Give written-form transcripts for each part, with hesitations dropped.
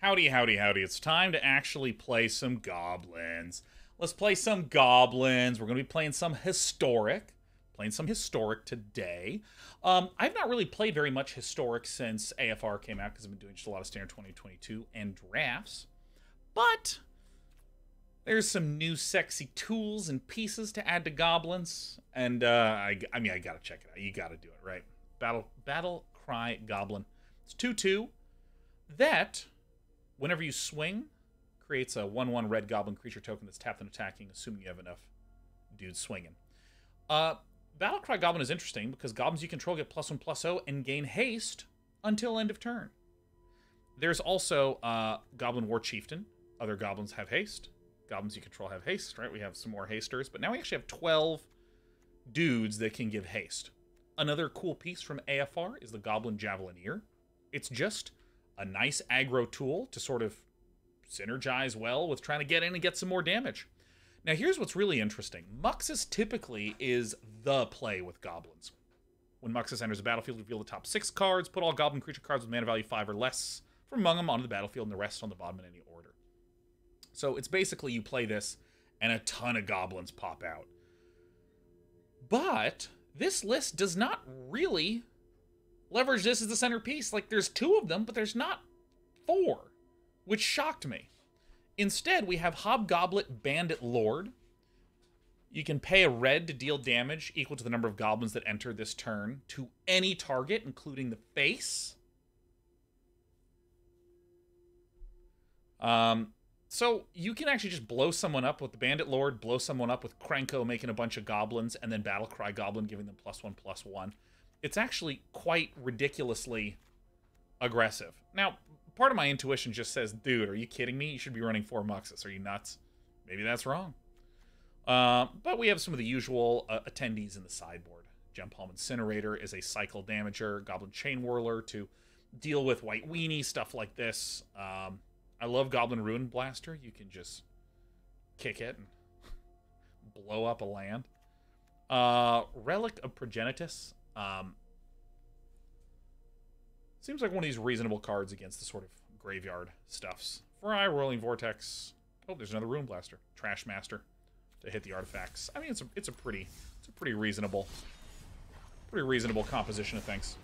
Howdy, howdy, howdy. It's time to actually play some goblins. Let's play some goblins. We're going to be playing some historic. Playing some historic today. I've not really played very much historic since AFR came out because I've been doing just a lot of standard 2022 and drafts. But there's some new sexy tools and pieces to add to goblins. And I mean, I got to check it out. You got to do it, right? Battle Cry Goblin. It's 2/2 that, whenever you swing, creates a 1/1 red goblin creature token that's tapped and attacking, assuming you have enough dudes swinging. Battle Cry Goblin is interesting because goblins you control get +1/+0 and gain haste until end of turn. There's also Goblin Warchieftain. Other goblins have haste. Goblins you control have haste, right? We have some more hasters, but now we actually have 12 dudes that can give haste. Another cool piece from AFR is the Goblin Javelineer. It's just a nice aggro tool to sort of synergize well with trying to get in and get some more damage. Now, here's what's really interesting. Muxus typically is the play with goblins. When Muxus enters the battlefield, reveal the top 6 cards, put all goblin creature cards with mana value 5 or less from among them onto the battlefield, and the rest on the bottom in any order. So it's basically you play this, and a ton of goblins pop out. But this list does not really leverage this as the centerpiece. Like, there's 2 of them, but there's not 4, which shocked me. Instead, we have Hobgoblin Bandit Lord. You can pay a red to deal damage equal to the number of goblins that enter this turn to any target, including the face. So you can actually just blow someone up with the Bandit Lord, blow someone up with Krenko making a bunch of goblins, and then Battle Cry Goblin giving them +1/+1. It's actually quite ridiculously aggressive. Now, part of my intuition just says, dude, are you kidding me? You should be running 4 Muxus. Are you nuts? Maybe that's wrong. But we have some of the usual attendees in the sideboard. Gempalm Incinerator is a cycle damager. Goblin Chainwhirler to deal with white weenie, stuff like this. I love Goblin Ruinblaster. You can just kick it and blow up a land. Relic of Progenitus. Seems like one of these reasonable cards against the sort of graveyard stuffs. Roiling Vortex. Oh, there's another Ruinblaster. Trashmaster to hit the artifacts. I mean, it's a pretty reasonable composition of things.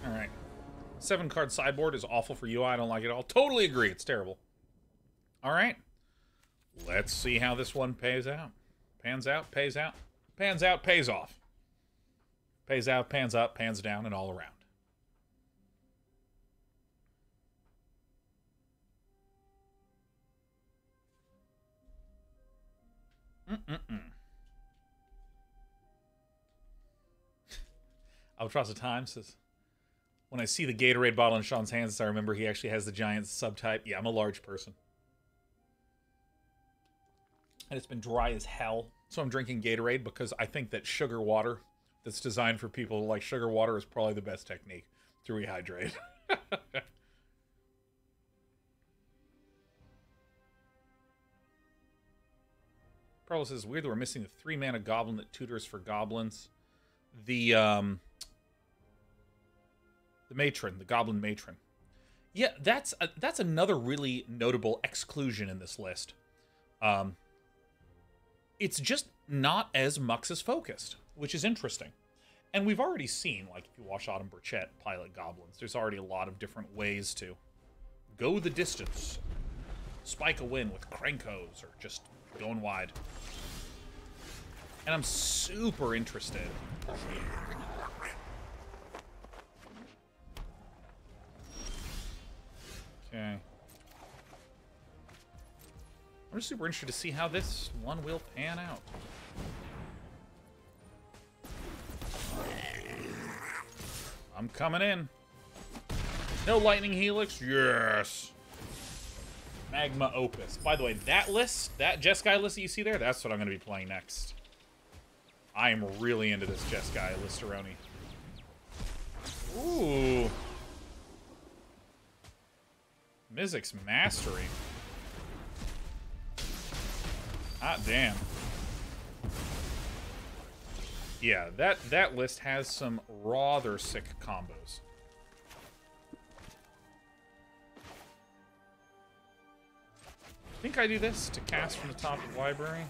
All right. 7-card sideboard is awful for UI. I don't like it at all. Totally agree. It's terrible. All right. Let's see how this one pays out. Pans out, pays out. Pans out, pays off. Pays out, pans up, pans down, and all around. Albatross of Time says, when I see the Gatorade bottle in Sean's hands, I remember he actually has the giant subtype. Yeah, I'm a large person. And it's been dry as hell. So I'm drinking Gatorade because I think that sugar water that's designed for people who like sugar water is probably the best technique to rehydrate. Probably says, weird that we're missing the 3-mana goblin that tutors for goblins. The matron, the Goblin Matron. Yeah, that's another really notable exclusion in this list. It's just not as Muxus focused, which is interesting. And we've already seen, like, if you watch Autumn Burchett pilot goblins, there's already a lot of different ways to go the distance, spike a win with Krenkos, or just going wide. And I'm super interested. Okay. I'm just super interested to see how this one will pan out. I'm coming in. No Lightning Helix? Yes! Magma Opus. By the way, that list, that Jeskai list that you see there, that's what I'm going to be playing next. I am really into this Jeskai Listeroni. Ooh. Mizzix's Mastery. Hot damn. Yeah, that list has some rather sick combos. I think I do this to cast from the top of the library.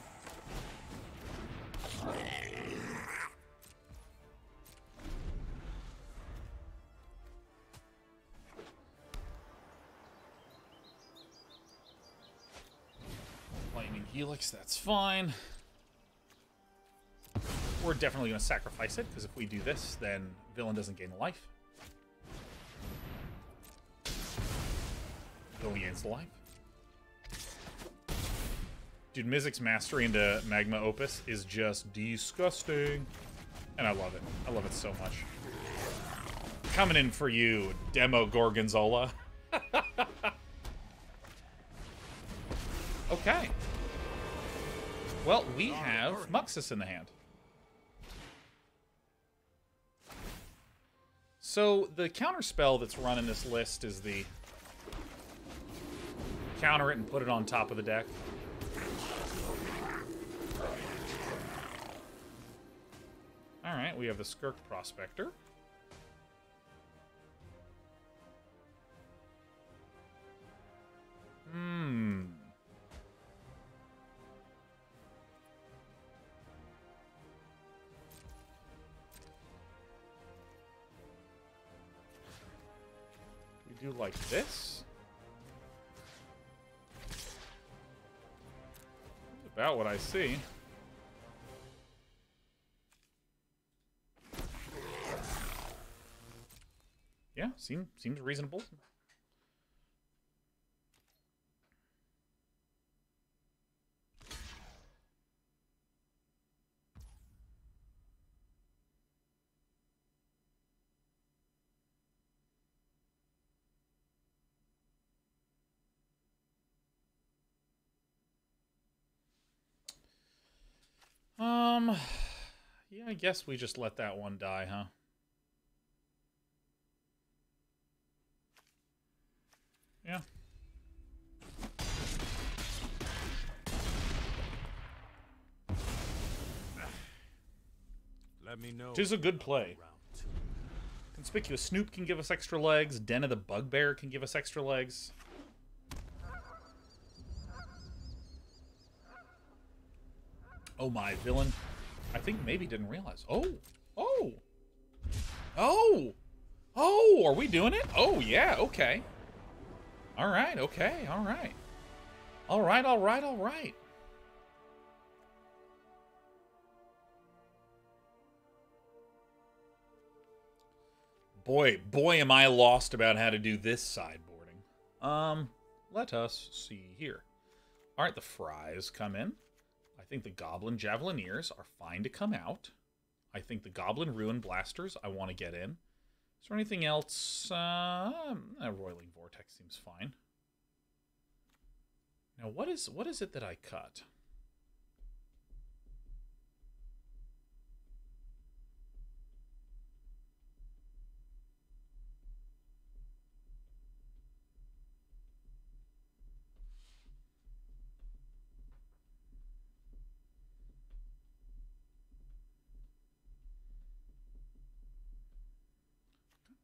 Flaming Helix, that's fine. We're definitely going to sacrifice it, because if we do this, then villain doesn't gain a life. Villain gains the life. Dude, Mizzix's Mastery into Magma Opus is just disgusting. And I love it. I love it so much. Coming in for you, Demo Gorgonzola. Okay. Well, we have Muxus in the hand. So, the counter spell that's run in this list is the counter it and put it on top of the deck. Alright, we have the Skirk Prospector. We do like this. That's about what I see. Yeah, seems reasonable. Yeah, I guess we just let that one die, huh? Yeah. Let me know. 'Tis a good play. Conspicuous Snoop can give us extra legs. Den of the Bugbear can give us extra legs. Oh my, villain. I think maybe didn't realize. Oh! Oh! Oh! Oh! Are we doing it? Oh, yeah, okay. Alright, okay, alright. Alright, alright, alright. Boy, am I lost about how to do this sideboarding. Let us see here. Alright, the Fries come in. I think the Goblin Javelineers are fine to come out. I think the Goblin Ruinblasters I want to get in. Is there anything else? Roiling Vortex seems fine. Now, what is it that I cut?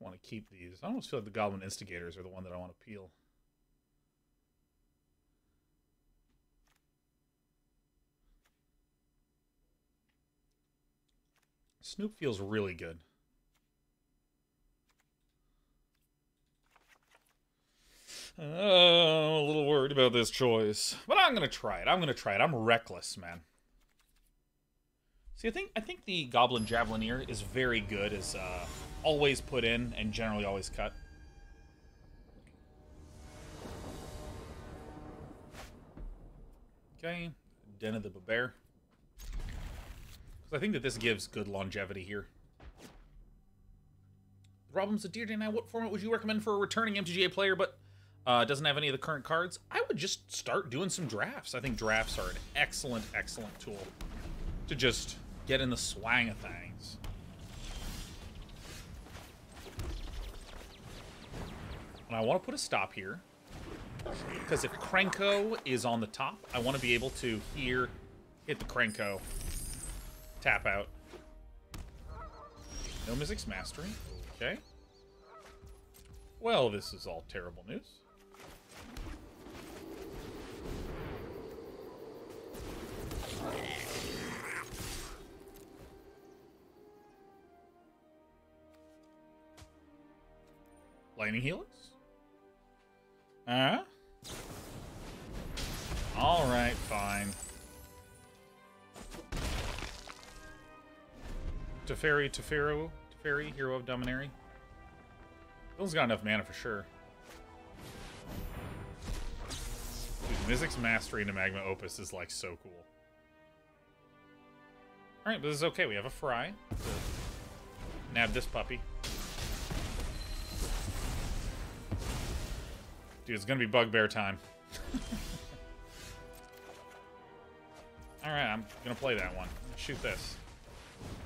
I want to keep these. I almost feel like the Goblin Instigators are the one that I want to peel. Snoop feels really good. I'm a little worried about this choice, but I'm gonna try it. I'm reckless, man. See, I think the Goblin Javelineer is very good as always put in and generally always cut. Okay, Den of the Bugbear. I think that this gives good longevity here. The problems with Dear Day 9, what format would you recommend for a returning MTGA player but doesn't have any of the current cards? I would just start doing some drafts. I think drafts are an excellent, excellent tool to just get in the swang of things. And I want to put a stop here. Because if Krenko is on the top, I want to be able to here hit the Krenko. Tap out. No Mizzix Mastery. Okay. Well, this is all terrible news. Lightning Helix? Alright, fine. Teferi, Hero of Dominary. Bill's got enough mana for sure. Dude, Mizzix Mastery into Magma Opus is like so cool. Alright, but this is okay. We have a Fry. Nab this puppy. Dude, it's gonna be Bugbear time. Alright, I'm gonna play that one. Shoot this.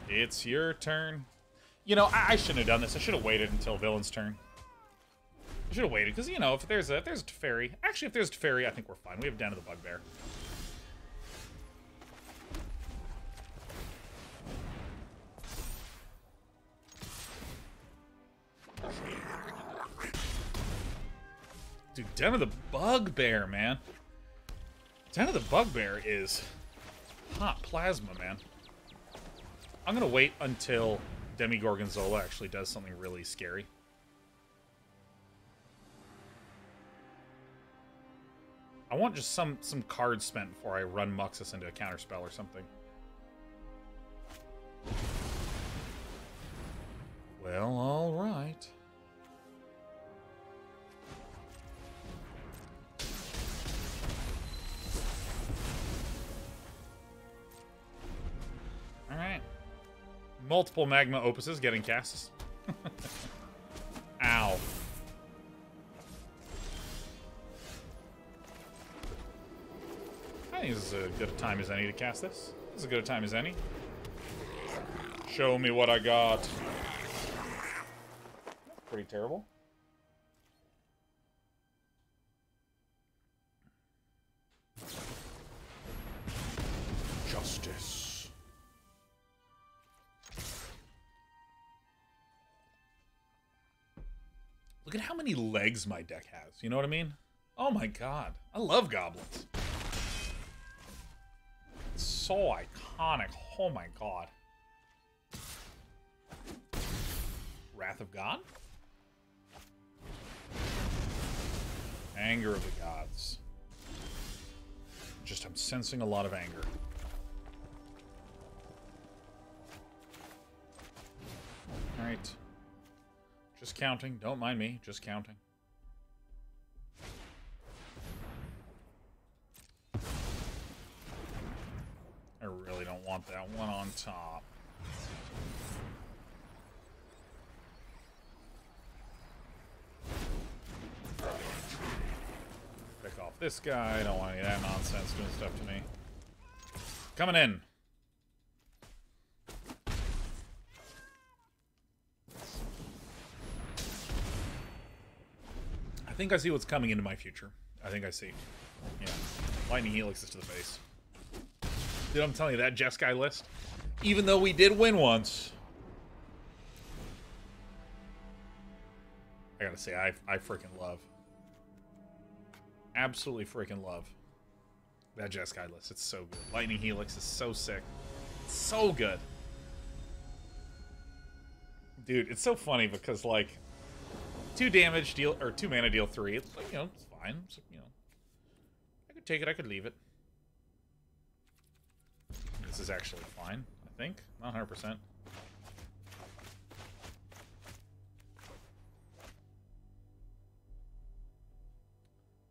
It's your turn. You know, I shouldn't have done this. I should have waited until Villain's turn. I should have waited, because, you know, if there's a Teferi... Actually, if there's a Teferi, I think we're fine. We have down to the Bugbear. Dude, Den of the Bugbear, man. Den of the Bugbear is hot plasma, man. I'm gonna wait until Demigorgonzola actually does something really scary. I want just some cards spent before I run Muxus into a counterspell or something. Well, all right. Alright. Multiple Magma Opuses getting cast. Ow. I think this is as good a time as any to cast this. This is as good a time as any. Show me what I got. That's pretty terrible. Justice. Look at how many legs my deck has. You know what I mean? Oh my god. I love goblins. It's so iconic. Oh my god. Wrath of God? Anger of the Gods. Just, I'm sensing a lot of anger. Alright. Just counting. Don't mind me. Just counting. I really don't want that one on top. Pick off this guy. I don't want any of that nonsense doing stuff to me. Coming in. I think I see what's coming into my future. I think I see. Yeah. Lightning Helixes to the face. Dude, I'm telling you, that Jeskai list, even though we did win once, I gotta say, I freaking love. Absolutely freaking love that Jeskai list. It's so good. Lightning Helix is so sick. It's so good. Dude, it's so funny because, like, 2 damage deal, or 2 mana deal 3. It's like, you know, it's fine. It's, you know, I could take it, I could leave it. This is actually fine, I think. Not 100%.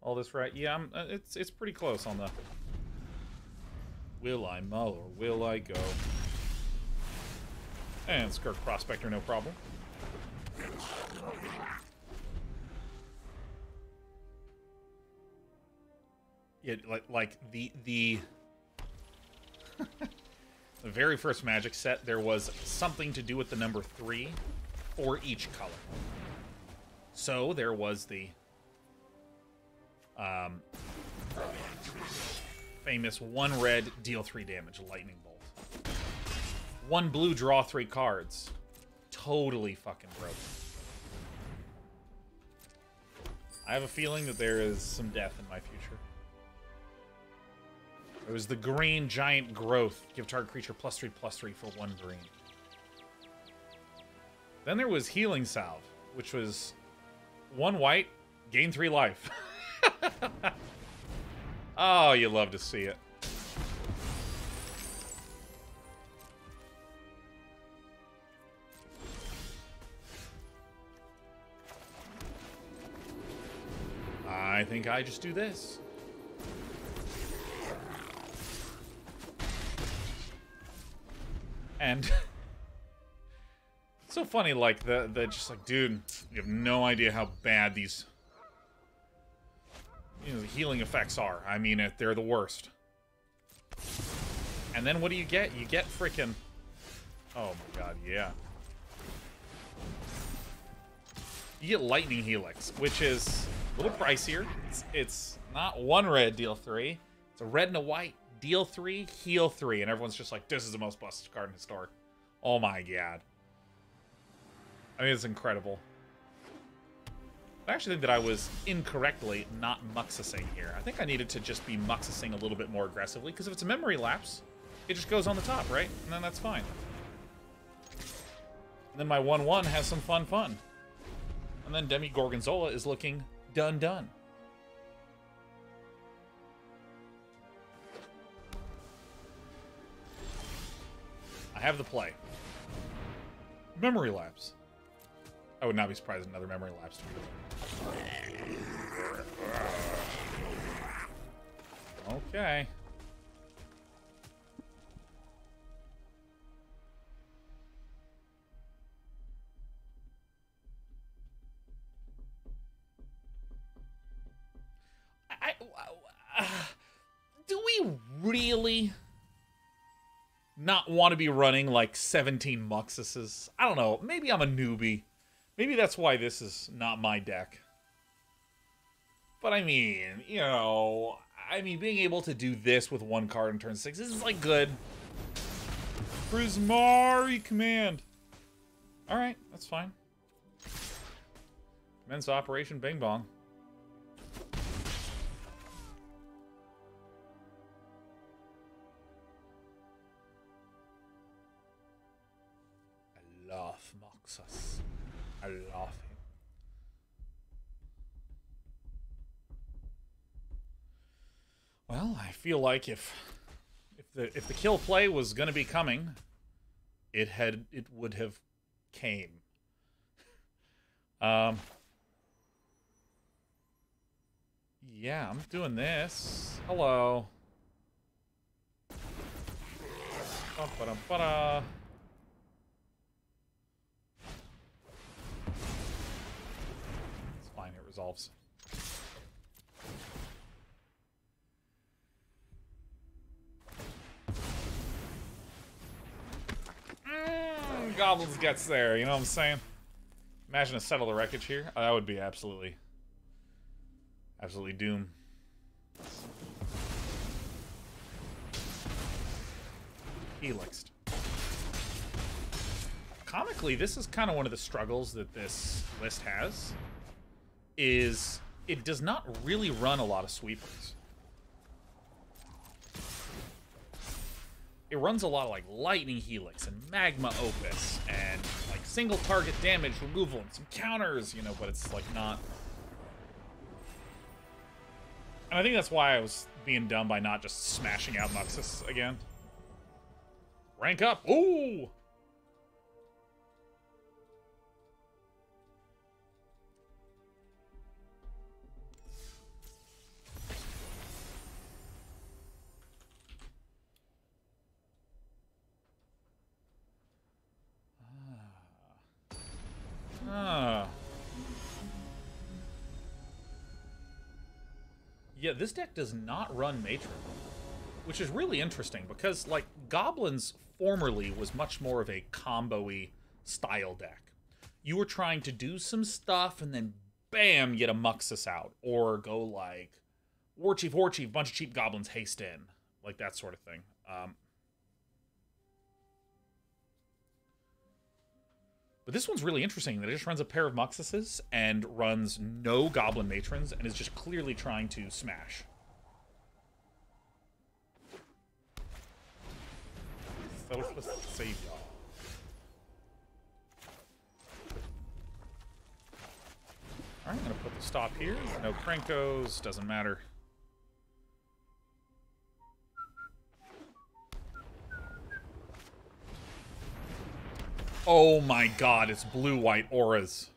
All this right? Yeah, it's pretty close on the... Will I mull or will I go? And Skirk Prospector, no problem. Yeah, like the the very first Magic set, there was something to do with the number 3 for each color. So there was the famous 1 red, deal 3 damage, lightning bolt. 1 blue, draw 3 cards. Totally fucking broken. I have a feeling that there is some death in my future. It was the green giant growth. Give target creature +3/+3 for 1 green. Then there was Healing Salve, which was 1 white, gain 3 life. Oh, you love to see it. I think I just do this. And it's so funny, like, the just like, dude, you have no idea how bad these, you know, the healing effects are. I mean, they're the worst. And then what do you get? You get freaking, oh my god, yeah. You get Lightning Helix, which is a little pricier. It's not 1 red, deal 3. It's a red and a white, deal 3, heal 3. And everyone's just like, this is the most busted card in Historic. Oh my god. I mean, it's incredible. I actually think that I was incorrectly not Muxusing here. I think I needed to just be Muxusing a little bit more aggressively, because if it's a memory lapse, it just goes on the top, right? And then that's fine. And then my 1/1 has some fun. And then Demi Gorgonzola is looking done. I have the play. Memory lapse. I would not be surprised if another memory lapse. Okay. Do we really not want to be running like 17 Muxuses? I don't know. Maybe I'm a newbie. Maybe that's why this is not my deck. But I mean, you know, being able to do this with 1 card in turn 6, this is like good. Prismari command. Alright, that's fine. Commence Operation Bing Bong. I love Muxus. I love him. Well, I feel like if the kill play was going to be coming, it would have came. Yeah, I'm doing this. Hello. Ba-ba-da-ba-da. It's fine, it resolves. Goblins gets there, you know what I'm saying? Imagine a Settle the Wreckage here. That would be absolutely doom. Helixed. Comically, this is kind of one of the struggles that this list has, is it does not really run a lot of sweepers. It runs a lot of like Lightning Helix and Magma Opus and like single target damage removal and some counters, you know, but it's like not. And I think that's why I was being dumb by not just smashing out Muxus again. Rank up. Ooh! Yeah, this deck does not run Matron, which is really interesting because, like, Goblins formerly was much more of a combo-y style deck. You were trying to do some stuff and then bam, get a Muxus out. Or go like Warchief, bunch of cheap goblins haste in. Like that sort of thing. But this one's really interesting that it just runs a pair of Muxuses and runs no Goblin Matrons and is just clearly trying to smash. So let's save y'all. Alright, I'm gonna put the stop here. No Krenkos, doesn't matter. Oh my god, it's blue-white auras.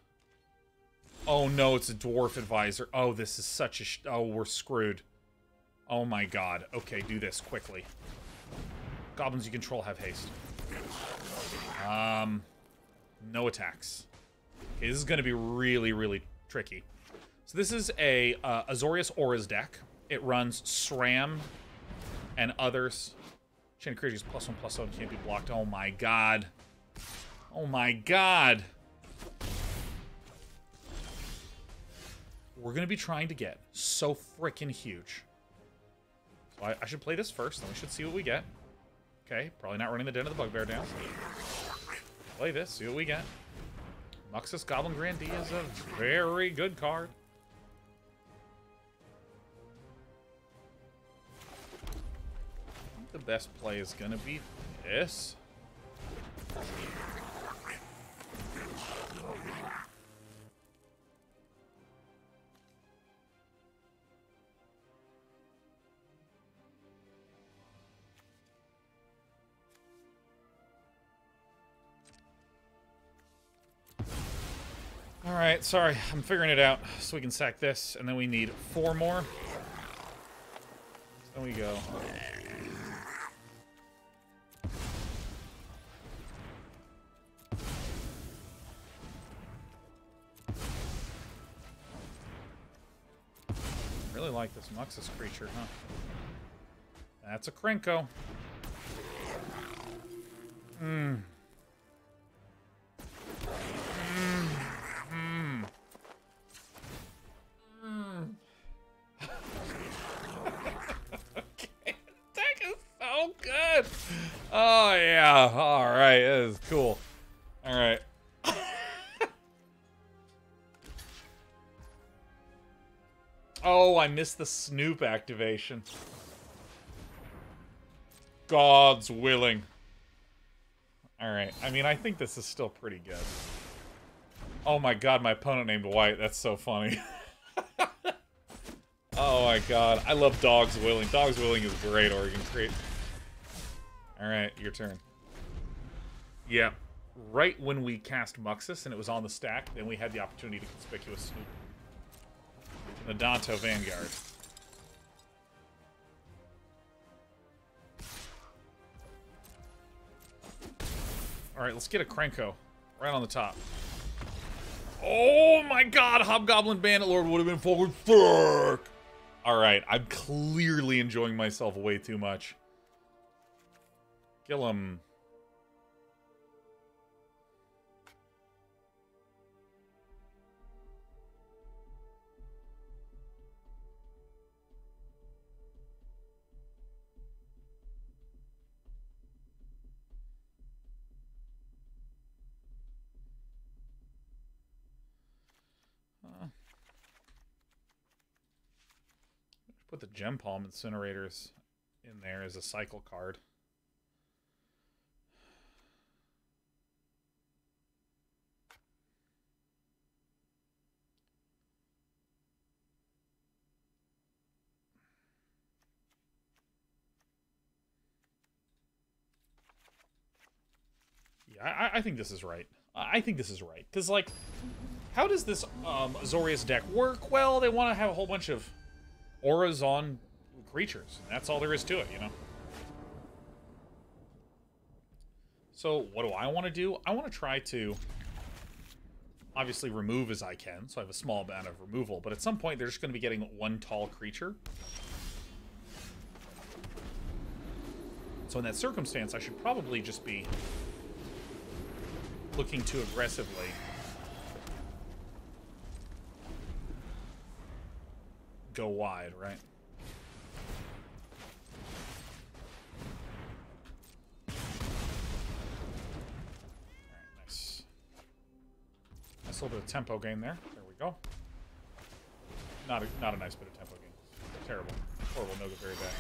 Oh no, it's a Dwarf Advisor. Oh, this is such a oh, we're screwed. Oh my god. Okay, do this quickly. Goblins you control have haste. No attacks. Okay, this is going to be really, really tricky. So this is a Azorius Auras deck. It runs SRAM and others. Chain of Creatures +1/+1 can't be blocked. Oh my god. Oh my god. We're going to be trying to get so freaking huge. So I should play this first, then we should see what we get. Okay, probably not running the Den of the Bugbear down. Play this, see what we get. Muxus Goblin Grandee is a very good card. I think the best play is going to be this. Alright, sorry, I'm figuring it out so we can sack this, and then we need 4 more. There we go. Really like this Muxus creature, huh? That's a Krenko. Oh, yeah. All right. That is cool. All right. Oh, I missed the Snoop activation. God's willing. All right. I mean, I think this is still pretty good. Oh, my God. My opponent named White. That's so funny. Oh, my God. I love Dogs Willing. Dogs Willing is great, Oregon Crate. Alright, your turn. Yeah, right when we cast Muxus and it was on the stack, then we had the opportunity to Conspicuous Snoop. The Danto Vanguard. Alright, let's get a Krenko. Right on the top. Oh my god, Hobgoblin Bandit Lord would have been forward. Fuck! Alright, I'm clearly enjoying myself way too much. Kill him. Put the Gempalm Incinerators in there as a cycle card. I think this is right. I think this is right. Because, like, how does this Azorius deck work? Well, they want to have a whole bunch of auras on creatures. And that's all there is to it, you know? So, what do I want to do? I want to try to, obviously, remove as I can. So I have a small amount of removal. But at some point, they're just going to be getting one tall creature. So in that circumstance, I should probably just be looking to aggressively go wide, right? Alright, nice. Nice little bit of tempo gain there. There we go. Not a nice bit of tempo gain. Terrible. Horrible, no good, very bad.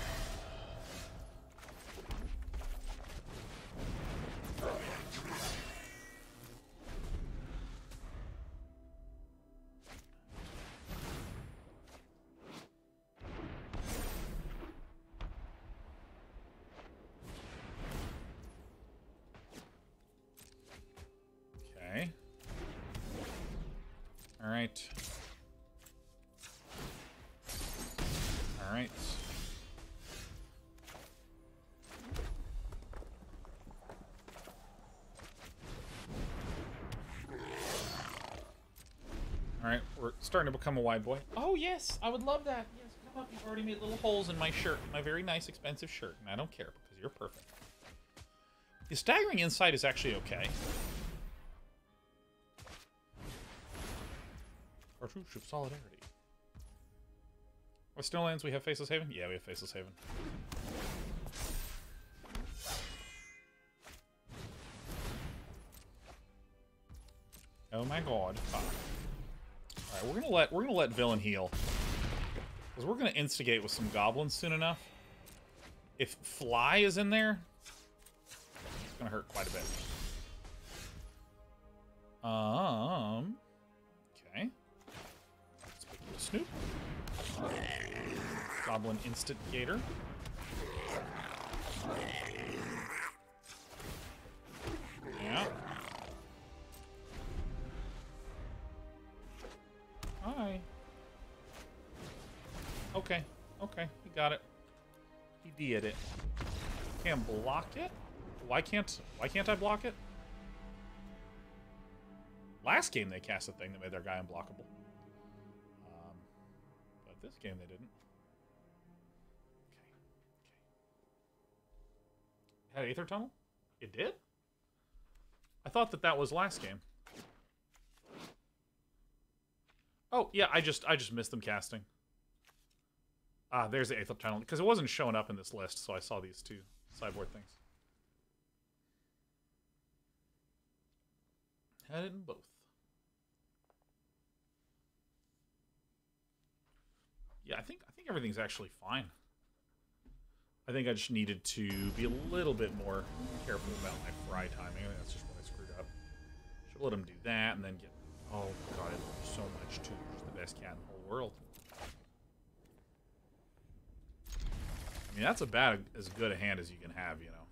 Okay. All right. All right. All right, we're starting to become a wide boy. Oh, yes, I would love that. Yes, come up. You've already made little holes in my shirt, my very nice, expensive shirt, and I don't care because you're perfect. The staggering insight is actually okay. Cartouche of Solidarity. What Snowlands? We have Faceless Haven? Yeah, we have Faceless Haven. Oh my god. Ah. Alright, we're gonna let Villain heal. Because we're gonna instigate with some goblins soon enough. If Fly is in there, it's gonna hurt quite a bit. Okay. Conspicuous Snoop. Goblin Instigator. Yeah. Hi. Okay. Okay. He got it. He did it. Can't block it? Why can't I block it? Last game they cast a thing that made their guy unblockable. But this game they didn't. Okay. Had Aether Tunnel? It did? I thought that was last game. Oh, yeah, I just missed them casting. Ah, there's the Aether Tunnel. Because it wasn't showing up in this list, so I saw these two sideboard things. Had it in both. Yeah, I think everything's actually fine. I think I just needed to be a little bit more careful about my fry timing. I think that's just what I screwed up. Should let him do that and then get... Oh, God, I love so much, too. He's the best cat in the whole world. I mean, that's about as good a hand as you can have, you know.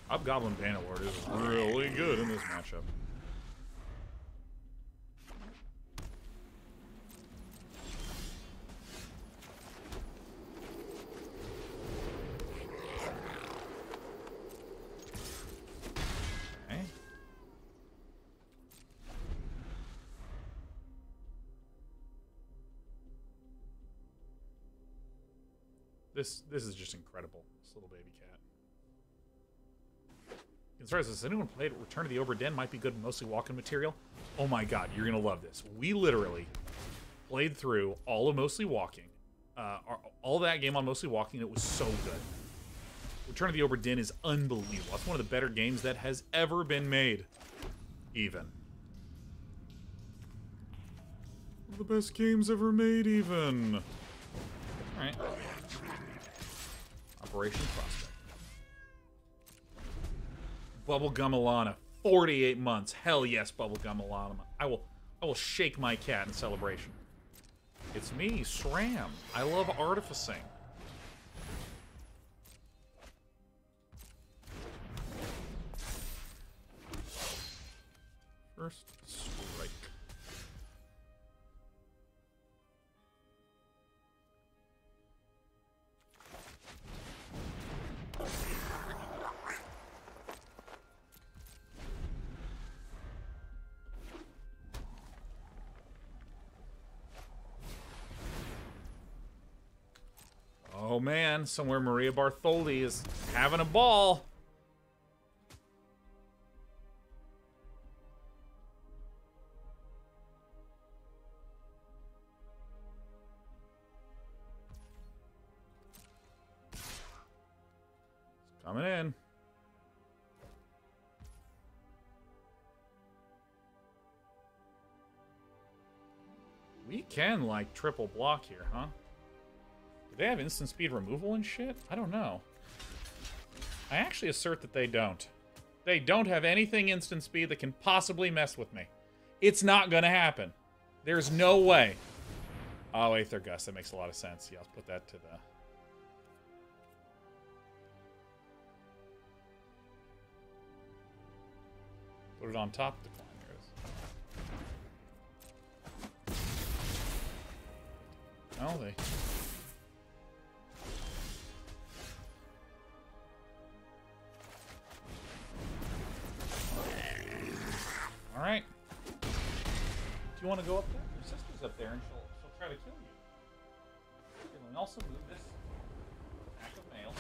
Hobgoblin Bandit Lord is really good in this matchup. This is just incredible. This little baby cat. Concerns, has anyone played Return to the Obra Dinn? Might be good, mostly walk-in material. Oh my god, you're gonna love this. We literally played through all of Mostly Walking. All that game on Mostly Walking, it was so good. Return to the Obra Dinn is unbelievable. It's one of the better games that has ever been made. Even. One of the best games ever made, even. Alright. Operation Prospector. Bubblegum Alana, 48 months. Hell yes, Bubblegum Alana. I will shake my cat in celebration. It's me, SRAM. I love artificing. First strike. Oh man, somewhere Maria Bartholdi is having a ball. Coming in. We can, like, triple block here, huh? Do they have instant speed removal and shit? I don't know. I actually assert that they don't. They don't have anything instant speed that can possibly mess with me. It's not gonna happen. There's no way. Oh, Aether Gust. That makes a lot of sense. Yeah, I'll put that to the... Put it on top of the coin. There it is. Oh, they... Alright. Do you want to go up there? Your sister's up there and she'll try to kill you. Okay, let me also move this pack of mail.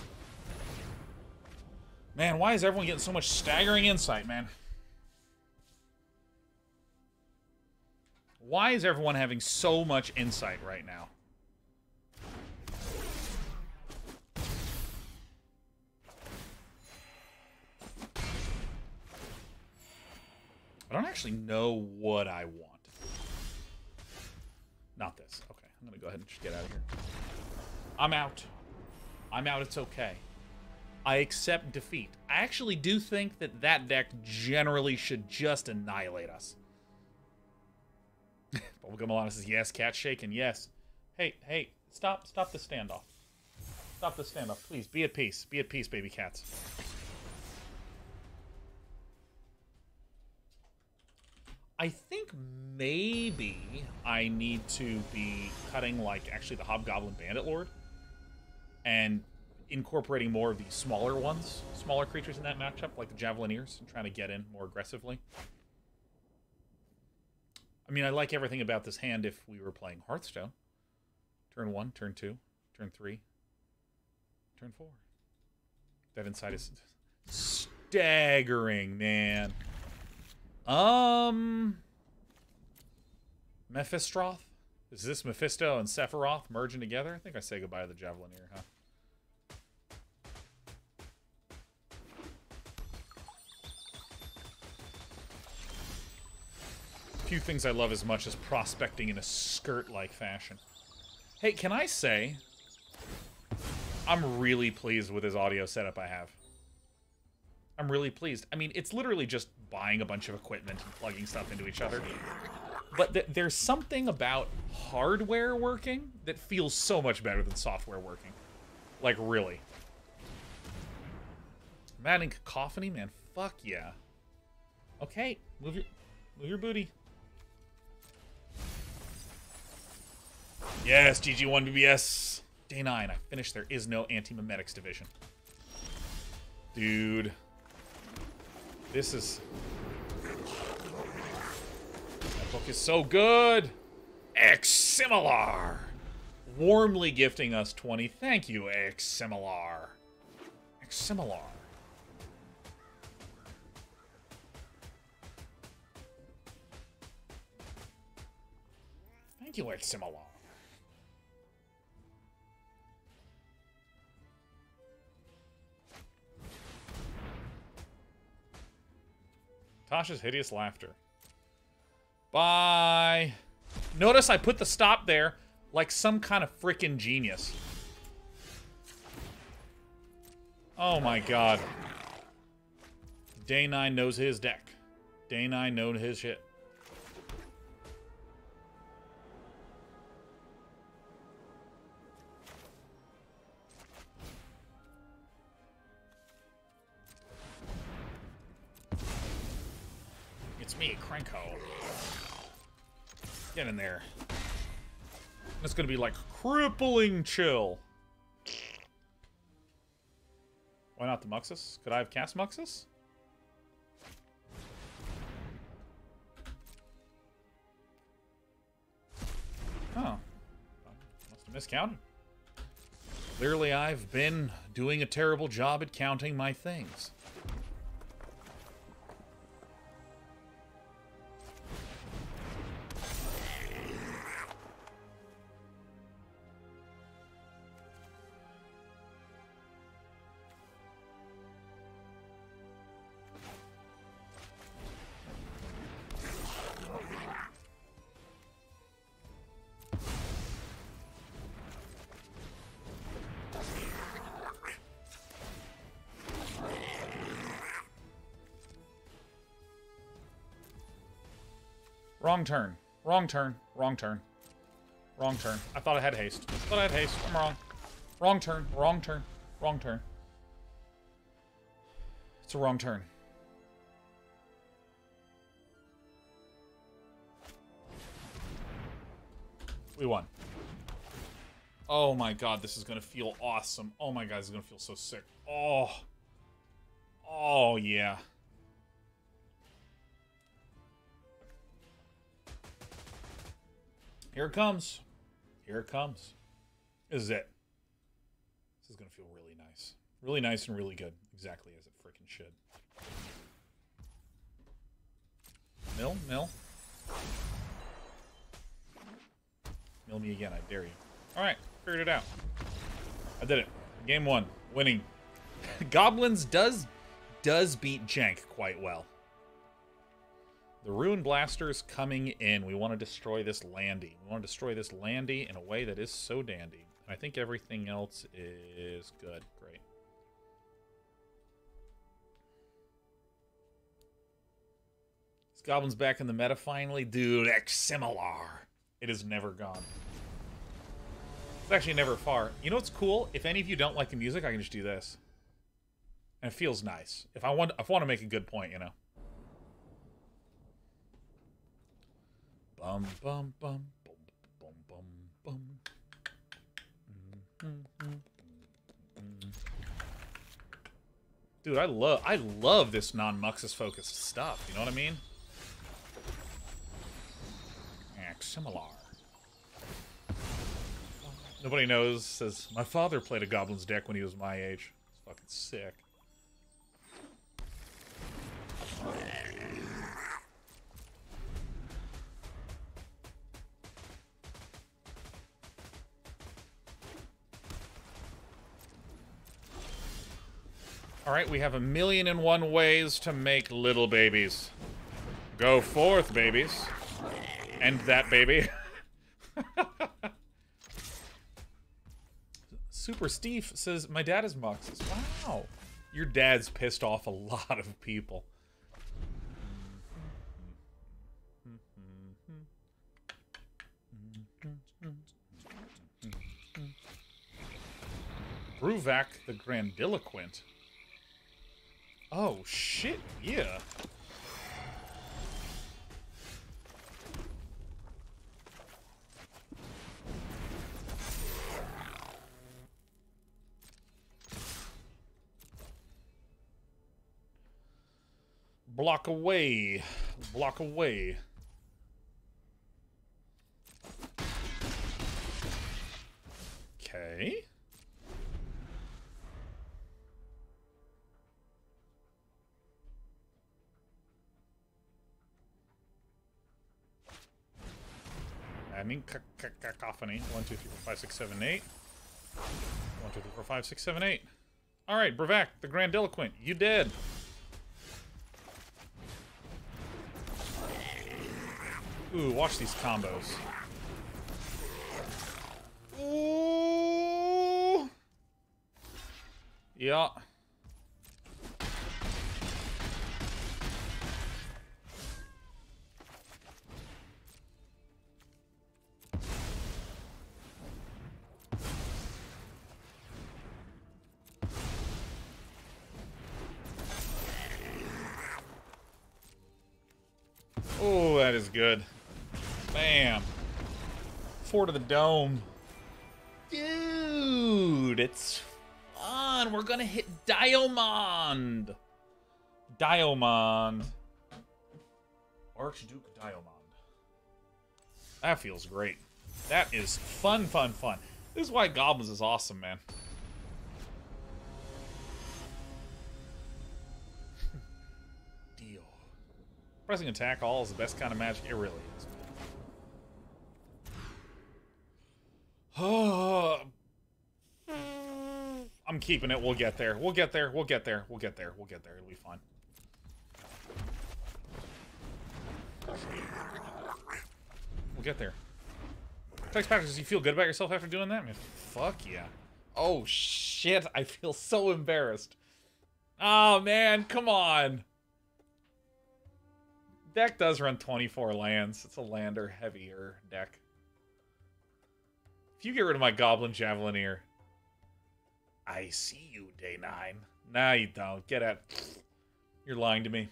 Man, why is everyone getting so much staggering insight, man? Why is everyone having so much insight right now? I don't actually know what I want. Not this. Okay, I'm gonna go ahead and just get out of here. I'm out. I'm out, it's okay. I accept defeat. I actually do think that that deck generally should just annihilate us. Bubblegum Alana says, yes, cat shaking, yes. Hey, stop the standoff. Stop the standoff, please. Be at peace. Be at peace, baby cats. I think maybe I need to be cutting, like, actually the Hobgoblin Bandit Lord and incorporating more of the smaller ones, smaller creatures in that matchup, like the Javelineers, and trying to get in more aggressively. I mean, I like everything about this hand if we were playing Hearthstone. Turn 1, turn 2, turn 3, turn 4. That insight is staggering, man. Mephistroth? Is this Mephisto and Sephiroth merging together? I think I say goodbye to the Javelineer, huh? Few things I love as much as prospecting in a skirt-like fashion. Hey, can I say I'm really pleased with this audio setup I have. I'm really pleased. I mean, it's literally just buying a bunch of equipment and plugging stuff into each other. But there's something about hardware working that feels so much better than software working. Like, really. Mad and Cacophony, man. Fuck yeah. Okay, move your booty. Yes, GG1BBS. Day 9, I finished There Is No Anti-Memetics Division. Dude. This is... That book is so good! Eximilar! Warmly gifting us 20. Thank you, Eximilar. Eximilar. Thank you, Eximilar. Tasha's hideous laughter. Bye. Notice I put the stop there like some kind of freaking genius. Oh my god. Day 9 knows his deck. Day 9 knows his shit. It's me, Krenko. Get in there. It's gonna be like crippling chill. Why not the Muxus? Could I have cast Muxus? Oh. Must have miscounted. Clearly I've been doing a terrible job at counting my things. Wrong turn. Wrong turn. Wrong turn. Wrong turn. I thought I had haste. I thought I had haste. I'm wrong. Wrong turn. Wrong turn. Wrong turn. It's a wrong turn. We won. Oh my god, this is gonna feel awesome. Oh my god, this is gonna feel so sick. Oh. Oh, yeah. Here it comes. Here it comes. This is it. This is gonna feel really nice. Really nice and really good. Exactly as it freaking should. Mill, mill. Mill me again, I dare you. Alright, figured it out. I did it. Game 1. Winning. Goblins does beat Jank quite well. The Ruinblaster is coming in. We want to destroy this landy. We want to destroy this landy in a way that is so dandy. I think everything else is good. Great. This Goblin's back in the meta finally. Dude, similar. It is never gone. It's actually never far. You know what's cool? If any of you don't like the music, I can just do this. And it feels nice. If I want to make a good point, you know. Bum bum bum bum bum bum bum. Dude, I love this non-Muxus focused stuff. You know what I mean? Similar. Nobody knows. Says my father played a Goblins deck when he was my age. It's fucking sick. Alright, we have 1,000,001 ways to make little babies. Go forth, babies. End that, baby. Super Steve says, my dad is Muxus. Wow. Your dad's pissed off a lot of people. Bruvak the Grandiloquent. Oh, shit, yeah. Block away. Block away. Okay. I mean, cacophony. 1, 2, 3, 4, 5, 6, 7, 8. 1, 2, 3, 4, 5, 6, 7, 8. All right, Bruvak, the Grandiloquent, you dead. Ooh, watch these combos. Ooh. Yeah. Oh, that is good. Bam. 4 to the dome. Dude, it's fun. We're gonna hit Diamond. Diamond. Archduke Diamond. That feels great. That is fun, fun, fun. This is why Goblins is awesome, man. Deal. Pressing attack all is the best kind of magic. It really is. I'm keeping it. We'll get there. We'll get there. We'll get there. We'll get there. We'll get there. It'll be fine. We'll get there. Text Patrick, does you feel good about yourself after doing that? I mean, fuck yeah. Oh, shit. I feel so embarrassed. Oh, man. Come on. Deck does run 24 lands. It's a lander heavier deck. If you get rid of my Goblin Javelineer, I see you, Day 9. Nah, you don't. Get out. You're lying to me.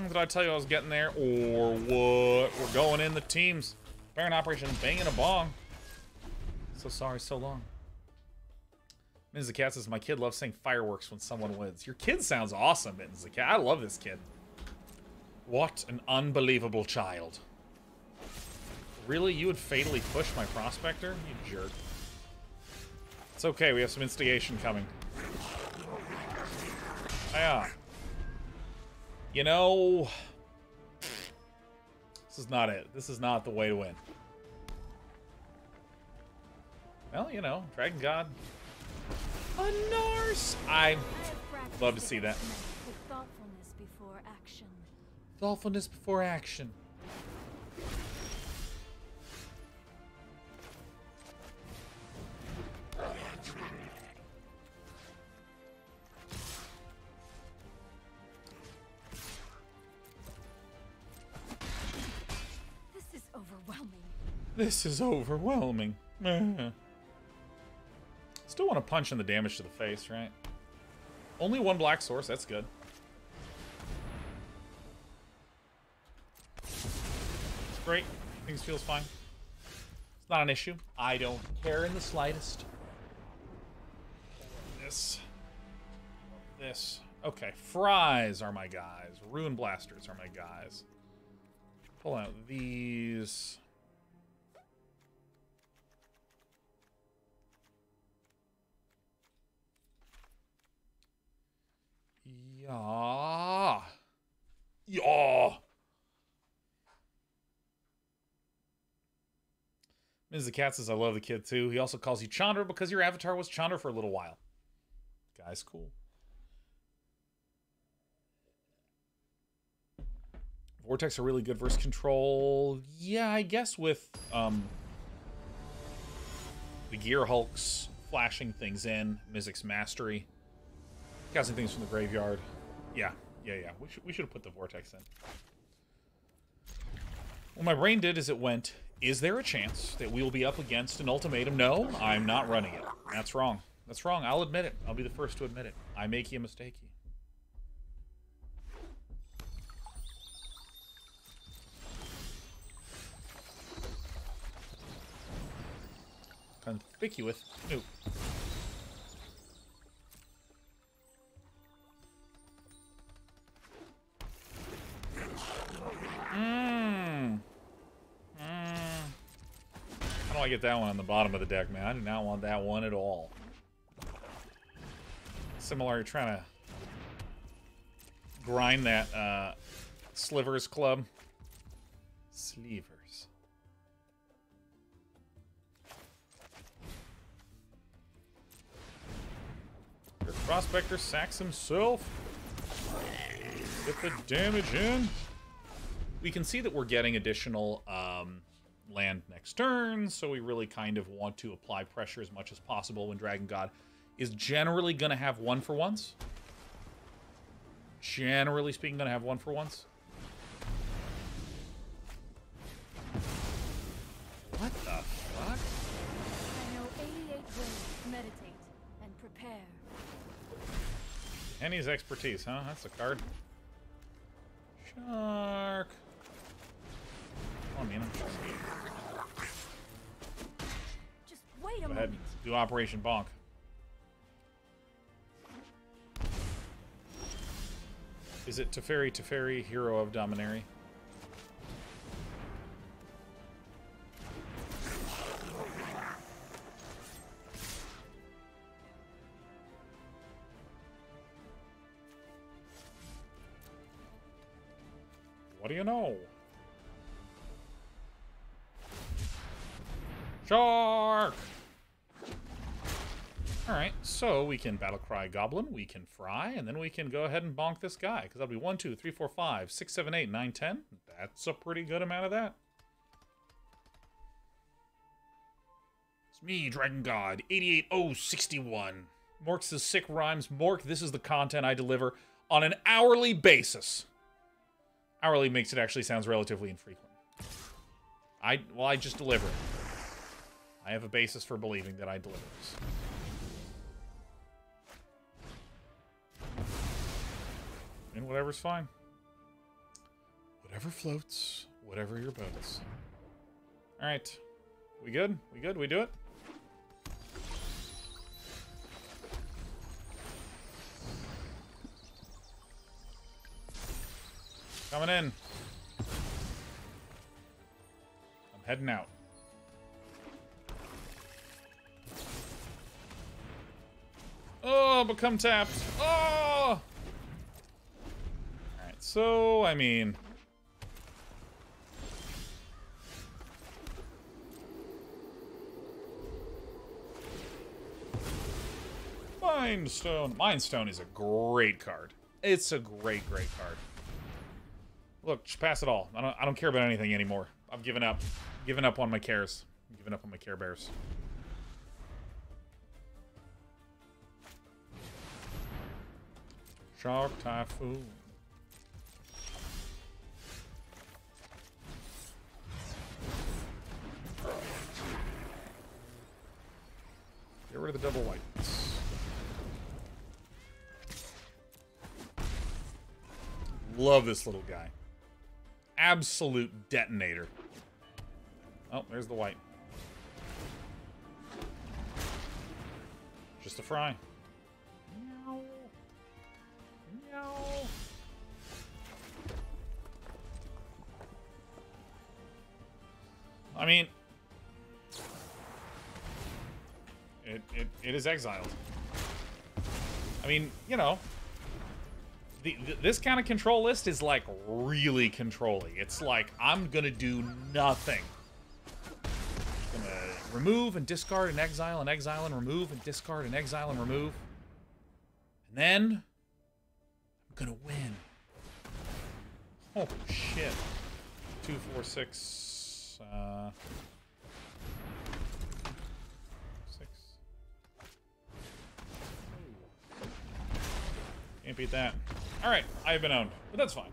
Did I tell you I was getting there? Or what? We're going in the teams. Baron Operation Banging a Bong. So sorry, so long. Mittens the Cat says, my kid loves saying fireworks when someone wins. Your kid sounds awesome, Mittens the Cat. I love this kid. What an unbelievable child. Really? You would fatally push my Prospector? You jerk. It's okay, we have some instigation coming. Yeah. You know... This is not it. This is not the way to win. Well, you know, Dragon God. A Narse! I love to see that. Thoughtfulness before action. Thoughtfulness before action. This is overwhelming. This is overwhelming. Still want to punch in the damage to the face, right? Only one black source, that's good. It's great. Things feels fine. It's not an issue. I don't care in the slightest. This. Okay, Fries are my guys. Ruinblasters are my guys. Pull out these. Yeah. Yeah. Ms. the Cat says, I love the kid too. He also calls you Chandra because your avatar was Chandra for a little while. Guy's cool. Vortex are really good versus control. Yeah, I guess with the Gear Hulks flashing things in, Mizzix's Mastery, casting things from the graveyard. Yeah. We should have put the Vortex in. What my brain did is it went, is there a chance that we will be up against an ultimatum? No, I'm not running it. That's wrong. That's wrong. I'll admit it. I'll be the first to admit it. I make you a mistake. Conspicuous Snoop. How do I get that one on the bottom of the deck, man? I do not want that one at all. Similar, you're trying to grind that Slivers club. Slivers. Skirk Prospector sacks himself. Get the damage in. We can see that we're getting additional land next turn, so we really kind of want to apply pressure as much as possible when Dragon God is generally going to have 1-for-1s. Generally speaking, going to have 1-for-1s. What the fuck? I know 88 ways to meditate and prepare. Henny's expertise, huh? That's a card. Shark. Oh, man. Just wait a Go moment. ahead, do Operation Bonk. Is it Teferi, Hero of Dominaria? What do you know? Shark! Alright, so we can Battle Cry Goblin, we can Fry, and then we can go ahead and bonk this guy. Because that'll be 1, 2, 3, 4, 5, 6, 7, 8, 9, 10. That's a pretty good amount of that. It's me, Dragon God, 88061. Mork's sick rhymes. Mork, this is the content I deliver on an hourly basis. Hourly makes it actually sounds relatively infrequent. I just deliver it. I have a basis for believing that I deliver this. And whatever's fine. Whatever floats, whatever your boats. Alright. We good? We good? We do it? Coming in. I'm heading out. Oh, become tapped. Oh! Alright, so, I mean... Mind Stone. Mind Stone is a great card. It's a great, great card. Look, just pass it all. I don't care about anything anymore. I've given up. I'm giving up on my cares. I'm giving up on my Care Bears. Shark Typhoon. Get rid of the double whites. Love this little guy. Absolute detonator. Oh, there's the white. Just a fry. Meow. Meow. I mean, it is exiled. I mean, you know, this kind of control list is like really controlling. It's like I'm gonna do nothing. I'm gonna remove and discard and exile and remove and discard and exile and remove. And then I'm gonna win. Oh shit. 2, 4, 6. 6. Can't beat that. Alright, I've been owned. But that's fine.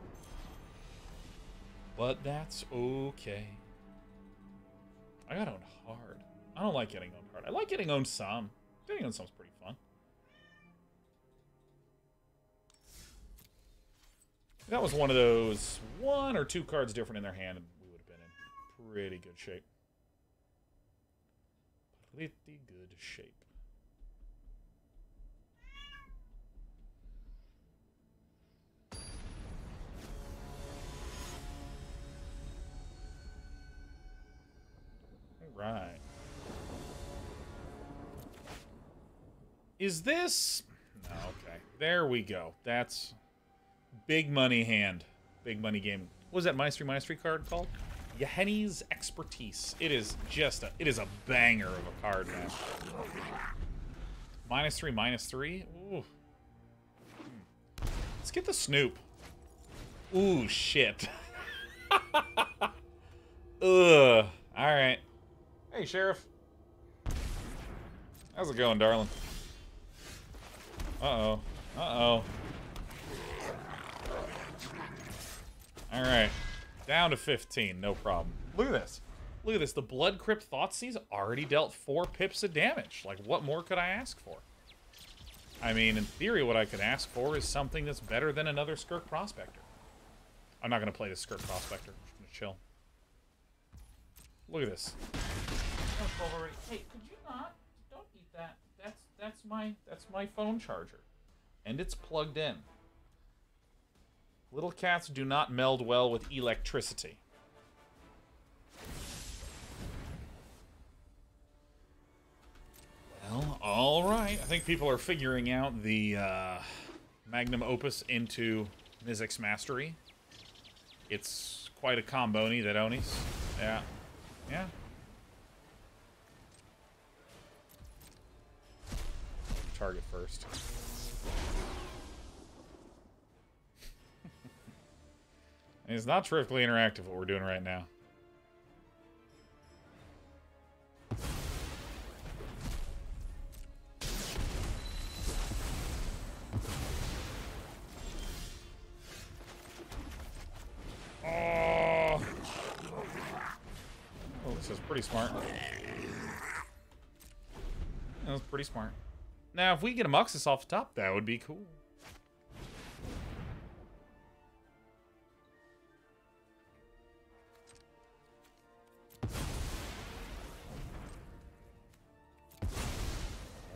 But that's okay. I got owned hard. I don't like getting owned hard. I like getting owned some. Getting owned some's pretty fun. That was one of those 1 or 2 cards different in their hand, and we would have been in pretty good shape. Pretty good shape. Right. Is this... No, okay. There we go. That's big money hand. Big money game. What was that -3/-3 card called? Yahenni's Expertise. It is just a... It is a banger of a card, man. -3/-3? Ooh. Let's get the Snoop. Ooh, shit. Ugh. Alright. Hey, Sheriff. How's it going, darling? Uh-oh. Uh-oh. Alright. Down to 15. No problem. Look at this. Look at this. The Blood Crypt Thoughtseize already dealt 4 pips of damage. Like, what more could I ask for? I mean, in theory, what I could ask for is something that's better than another Skirk Prospector. I'm not going to play the Skirk Prospector. I'm just going to chill. Look at this. Hey, could you not? Don't eat that. That's my phone charger. And it's plugged in. Little cats do not meld well with electricity. Well, alright. I think people are figuring out the magnum opus into Mizzix's Mastery. It's quite a comboni that Onis. Yeah. Yeah. Target first. It's not terrifically interactive what we're doing right now. pretty smart. That was pretty smart. Now, if we get a Muxus off the top, that would be cool.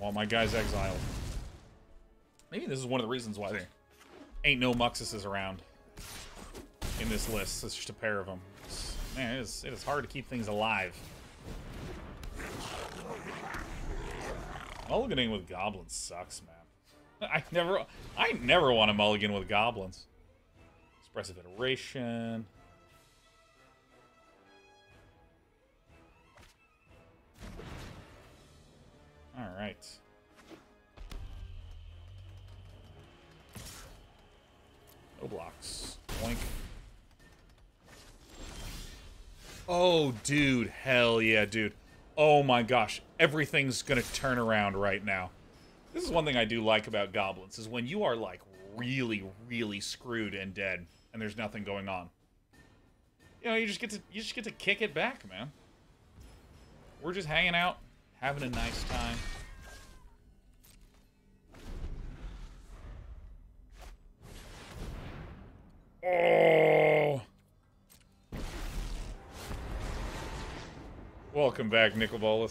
While my guy's exiled. Maybe this is one of the reasons why there ain't no Muxuses around in this list. It's just a pair of them. Man, it is hard to keep things alive. Mulliganing with goblins sucks, man. I never want to mulligan with goblins. Expressive Iteration. Alright. No blocks. Boink. Oh, dude. Hell yeah, dude. Oh my gosh. Everything's gonna turn around right now. This is one thing I do like about goblins, is when you are, like, really, really screwed and dead, and there's nothing going on. You know, you just get to kick it back, man. We're just hanging out, having a nice time. Oh! Welcome back, Nicol.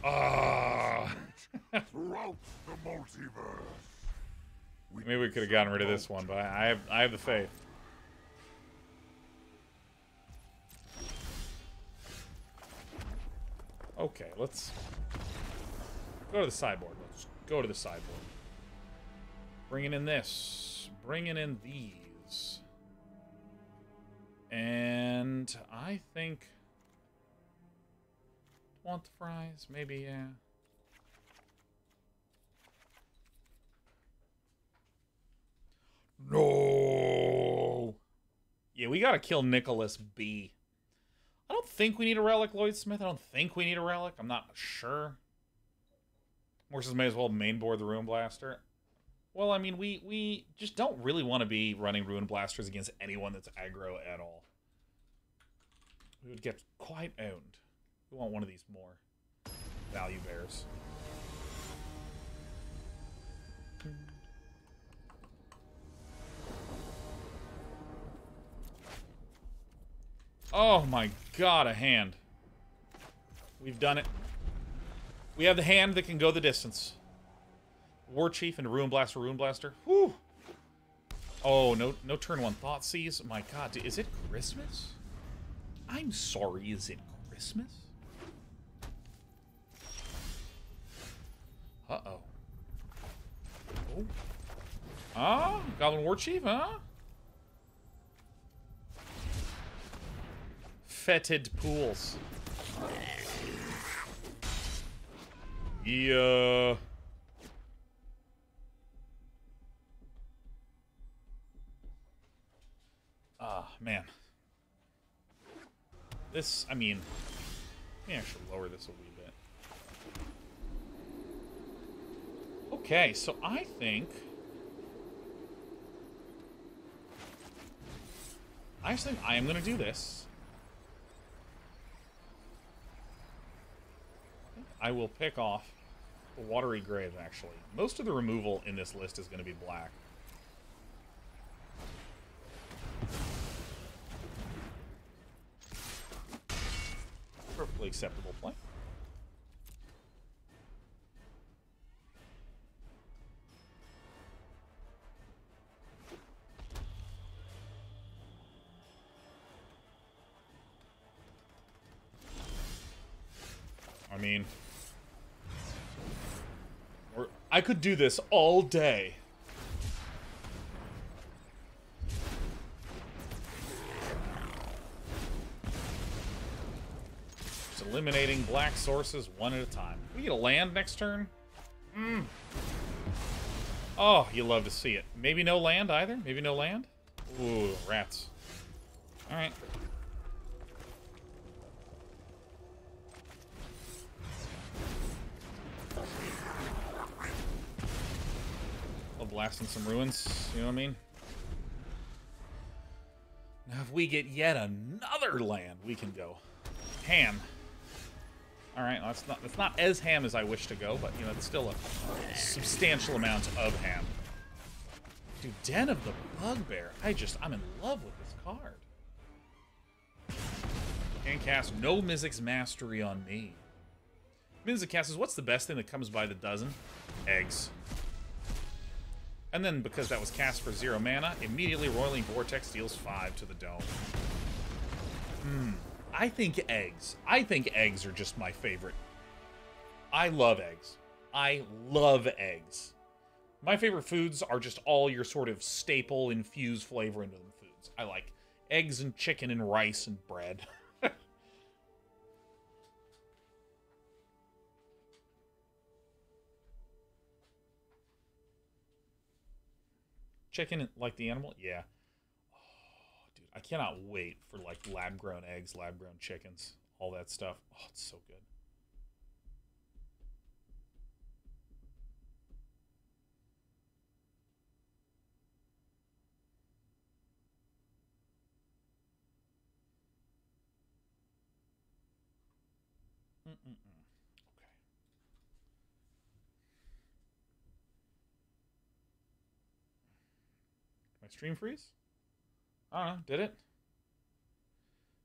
Ah! Throughout the multiverse. Maybe we could have gotten rid of this one, but I have the faith. Okay, let's go to the sideboard. Let's go to the sideboard. Bringing in this. Bringing in these. And I think... Want the fries? Maybe, yeah. No! Yeah, we gotta kill Nicholas B. I don't think we need a relic, Lloydsmith. I don't think we need a relic. I'm not sure. Horses may as well mainboard the Ruinblaster. Well, I mean, we just don't really want to be running Ruinblasters against anyone that's aggro at all. We would get quite owned. We want one of these more value bears. Oh my god, a hand. We've done it. We have the hand that can go the distance. Warchief and Ruinblaster. Whew. Oh, no turn one Thoughtseize. My god, is it Christmas? I'm sorry, is it Christmas? Uh-oh. Oh. Ah, Goblin Warchief, huh? Fetid pools. Yeah. Ah, man. This, I mean, let me actually lower this a wee bit. Okay, so I think... I am going to do this. I will pick off the Watery Grave, actually. Most of the removal in this list is going to be black. Perfectly acceptable play. I mean... I could do this all day. Just eliminating black sources one at a time. We get a land next turn? Oh, you love to see it. Maybe no land either? Maybe no land? Ooh, rats. Alright. Blasting some ruins, you know what I mean? Now if we get yet another land, we can go ham. All right, well, that's not as ham as I wish to go, but, you know, it's still a substantial amount of ham. Dude, Den of the Bugbear. I'm in love with this card. Can't cast no Mizzix Mastery on me. Mizzix casts, what's the best thing that comes by the dozen? Eggs. And then, because that was cast for 0 mana, immediately Roiling Vortex deals 5 to the dome. I think eggs. I think eggs are just my favorite. I love eggs. I love eggs. My favorite foods are just all your sort of staple infused flavor into them foods. I like eggs and chicken and rice and bread. Chicken, like the animal? Yeah. Oh, dude, I cannot wait for, like, lab-grown eggs, lab-grown chickens, all that stuff. Oh, it's so good. Okay. My stream freeze? I don't know. Did it?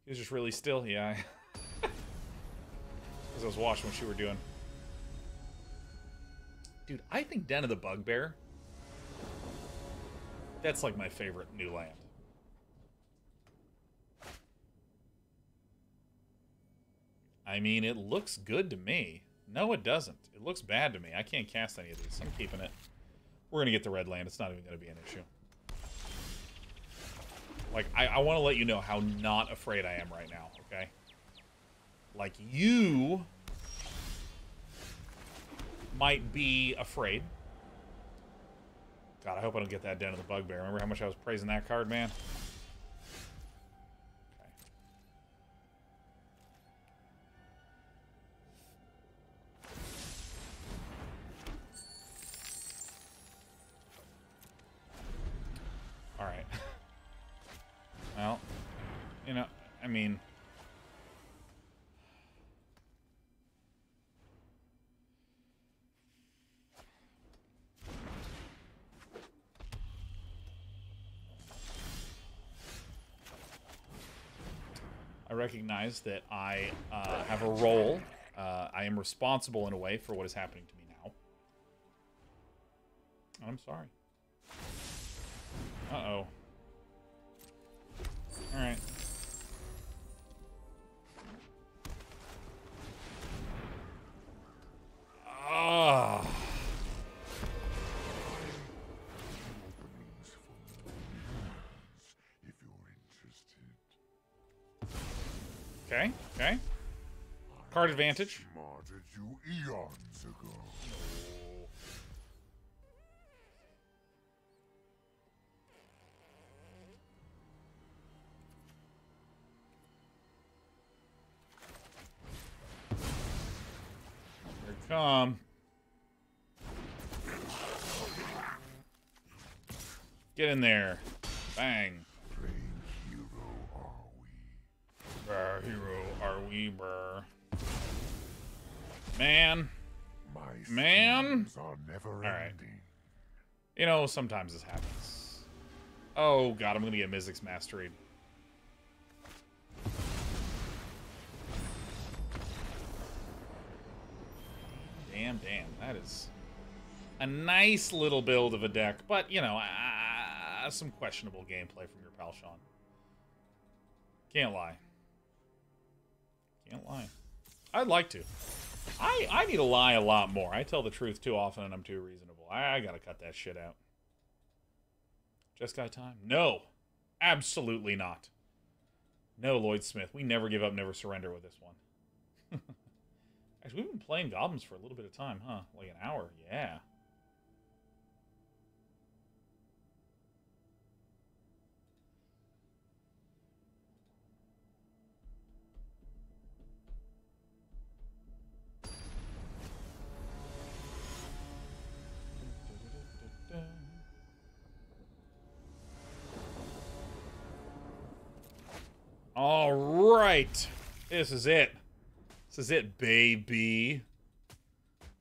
He was just really still. Yeah. Because I was watching what you were doing. Dude, I think Den of the Bugbear, that's like my favorite new land. I mean, it looks good to me. No, it doesn't. It looks bad to me. I can't cast any of these. I'm keeping it. We're going to get the red land. It's not even going to be an issue. Like, I want to let you know how not afraid I am right now, okay? Like, you might be afraid. God, I hope I don't get that Den of the Bugbear. Remember how much I was praising that card, man? Okay. Alright. Well, you know, I mean... I recognize that I have a role. I am responsible in a way for what is happening to me now. I'm sorry. Uh-oh. Alright. Ah. Okay, okay. Card advantage. Smarted you eons ago. Here it come. Get in there. Bang. Hero are we, brr. Man. Man. Are never all right. ending. You know, sometimes this happens. Oh, God, I'm going to get Mizzix Mastery. Damn. That is a nice little build of a deck. But, you know, some questionable gameplay from your pal, Sean. Can't lie. Can't lie. I'd like to. I need to lie a lot more. I tell the truth too often and I'm too reasonable. I gotta cut that shit out. Jeskai time? No. Absolutely not. No, Lloyd Smith. We never give up, never surrender with this one. Actually, we've been playing Goblins for a little bit of time, huh? Like an hour. Yeah. All right. This is it. This is it, baby.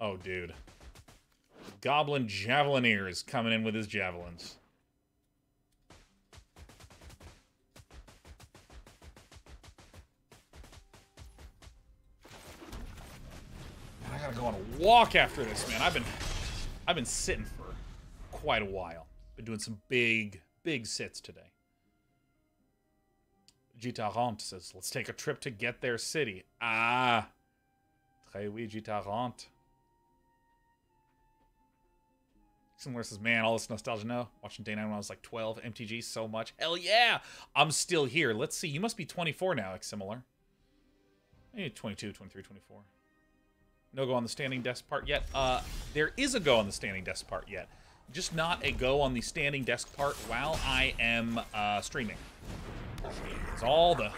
Oh, dude. Goblin Javelineer is coming in with his javelins. I gotta go on a walk after this, man. I've been sitting for quite a while. Been doing some big sits today. Gitarant says, let's take a trip to Get Their City. Ah. Très oui, Gitarant. Similar says, man, all this nostalgia now. Watching Day 9 when I was like 12. MTG so much. Hell yeah! I'm still here. Let's see. You must be 24 now, Similar. Maybe 22, 23, 24. No go on the standing desk part yet. There is a go on the standing desk part yet. Just not a go on the standing desk part while I am streaming. It's all the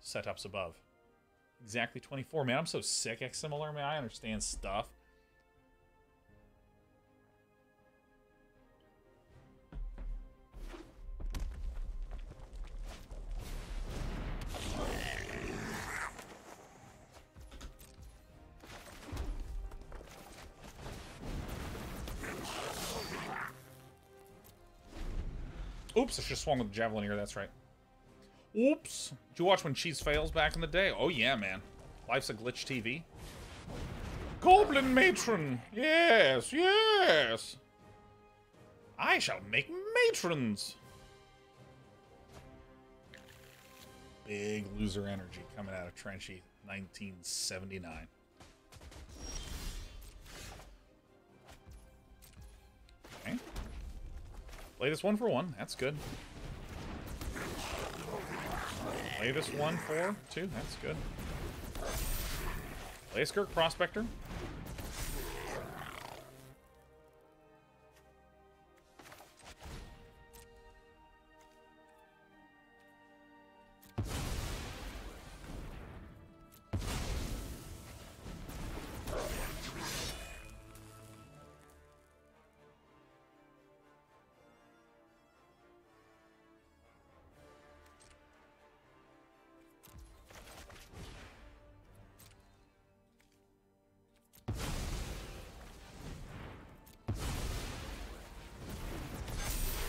setups above. Exactly 24, man. I'm so sick, Similar, man. I understand stuff. Oops, I should have swung with the Javelineer, that's right. Oops. Did you watch when Cheese Fails back in the day? Oh yeah, man. Life's a Glitch TV. Goblin Matron! Yes, yes! I shall make matrons! Big loser energy coming out of Trenchy 1979. Okay. Play this 1 for 1. That's good. Play this 1 for 2. That's good. Play a Skirk Prospector.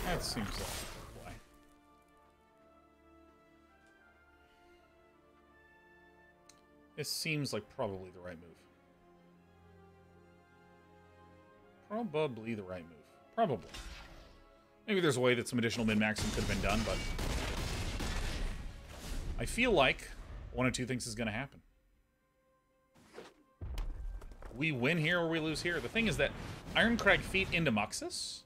That seems like a play. This seems like probably the right move. Probably the right move. Probably. Maybe there's a way that some additional min-maxing could have been done, but I feel like one of two things is going to happen. We win here or we lose here. The thing is that Ironcrag Feet into Muxus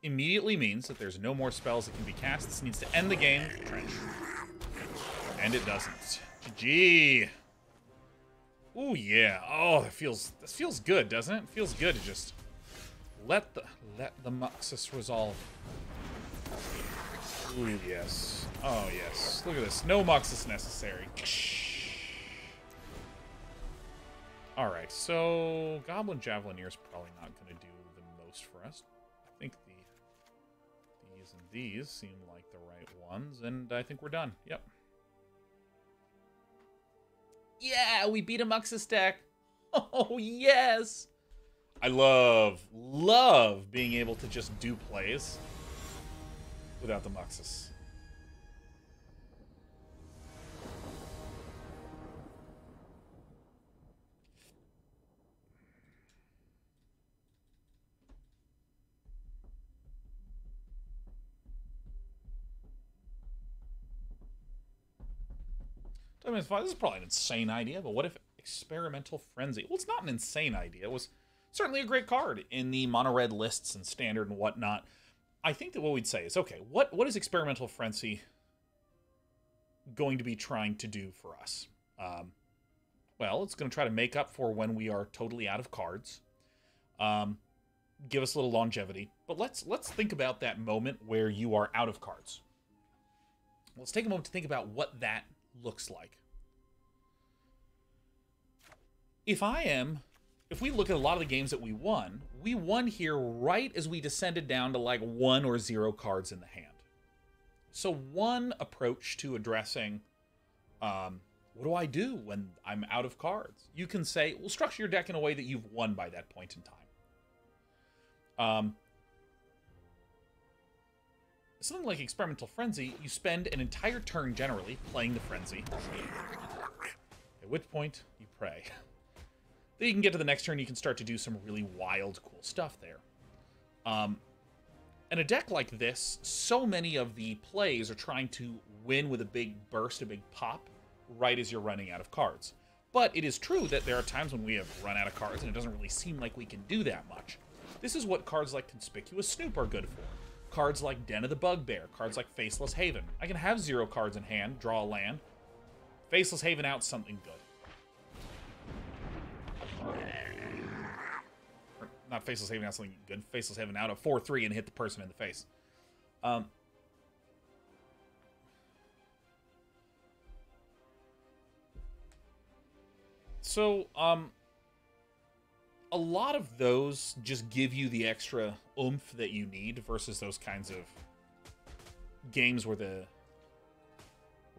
immediately means that there's no more spells that can be cast. This needs to end the game. Trench. And it doesn't. GG. Ooh, yeah. Oh, this feels good, doesn't it? It feels good to just let the Muxus resolve. Ooh, yes. Oh, yes. Look at this. No Muxus necessary. Alright, so Goblin Javelineer is probably not going to do the most for us. I think these and these seem like the right ones, and I think we're done. Yep. Yeah, we beat a Muxus deck. Oh, yes. I love being able to just do plays without the Muxus. This is probably an insane idea, but what if Experimental Frenzy? Well, it's not an insane idea. It was certainly a great card in the mono-red lists and standard and whatnot. I think that what we'd say is, okay, what is Experimental Frenzy going to be trying to do for us? Well, it's going to try to make up for when we are totally out of cards. Give us a little longevity. But let's think about that moment where you are out of cards. Let's take a moment to think about what that looks like. If we look at a lot of the games that we won here right as we descended down to like 1 or 0 cards in the hand. So one approach to addressing what do I do when I'm out of cards? You can say, well, structure your deck in a way that you've won by that point in time. Something like Experimental Frenzy, you spend an entire turn generally playing the Frenzy, at which point you pray. Then you can get to the next turn, you can start to do some really wild, cool stuff there. And a deck like this, so many of the plays are trying to win with a big burst, a big pop, right as you're running out of cards. But it is true that there are times when we have run out of cards and it doesn't really seem like we can do that much. This is what cards like Conspicuous Snoop are good for. Cards like Den of the Bugbear, cards like Faceless Haven. I can have 0 cards in hand, draw a land. Faceless Haven out something good. Or not Faceless Haven out something good. Faceless Haven out a 4/3 and hit the person in the face. So, a lot of those just give you the extra oomph that you need versus those kinds of games where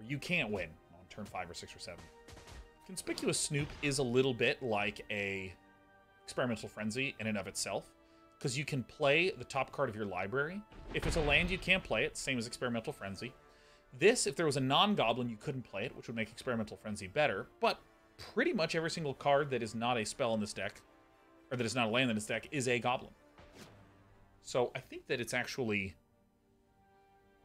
you can't win on turn 5 or 6 or 7. Conspicuous Snoop is a little bit like a Experimental Frenzy in and of itself, because you can play the top card of your library. If it's a land, you can't play it, same as Experimental Frenzy. This, if there was a non-goblin, you couldn't play it, which would make Experimental Frenzy better, but pretty much every single card that is not a spell in this deck, or that is not a land in this deck, is a goblin. So I think that it's actually...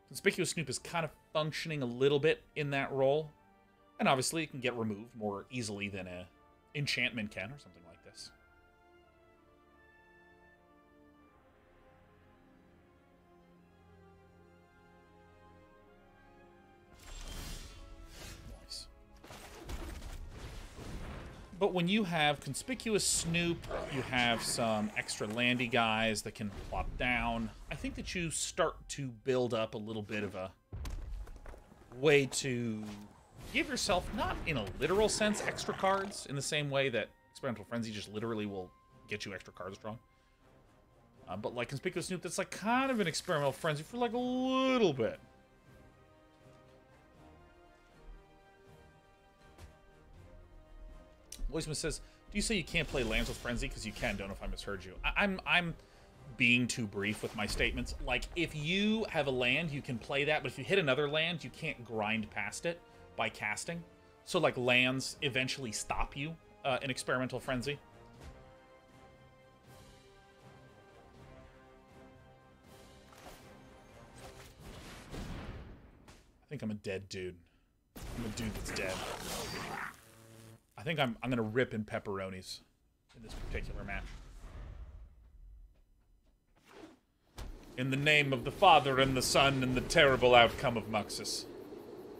Conspicuous Snoop is kind of functioning a little bit in that role. And obviously it can get removed more easily than a enchantment can, or something like this. But when you have Conspicuous Snoop, you have some extra landy guys that can plop down. I think that you start to build up a little bit of a way to give yourself, not in a literal sense, extra cards, in the same way that Experimental Frenzy just literally will get you extra cards drawn. But like Conspicuous Snoop, that's like kind of an Experimental Frenzy for like a little bit. Voiceman says, do you say you can't play lands with Frenzy? Because you can, don't know if I misheard you. I'm being too brief with my statements. Like, if you have a land, you can play that, but if you hit another land, you can't grind past it by casting. So, like, lands eventually stop you in Experimental Frenzy. I think I'm a dead dude. I'm a dude that's dead. I think I'm going to rip in pepperonis in this particular match. In the name of the Father and the Son and the terrible outcome of Muxus.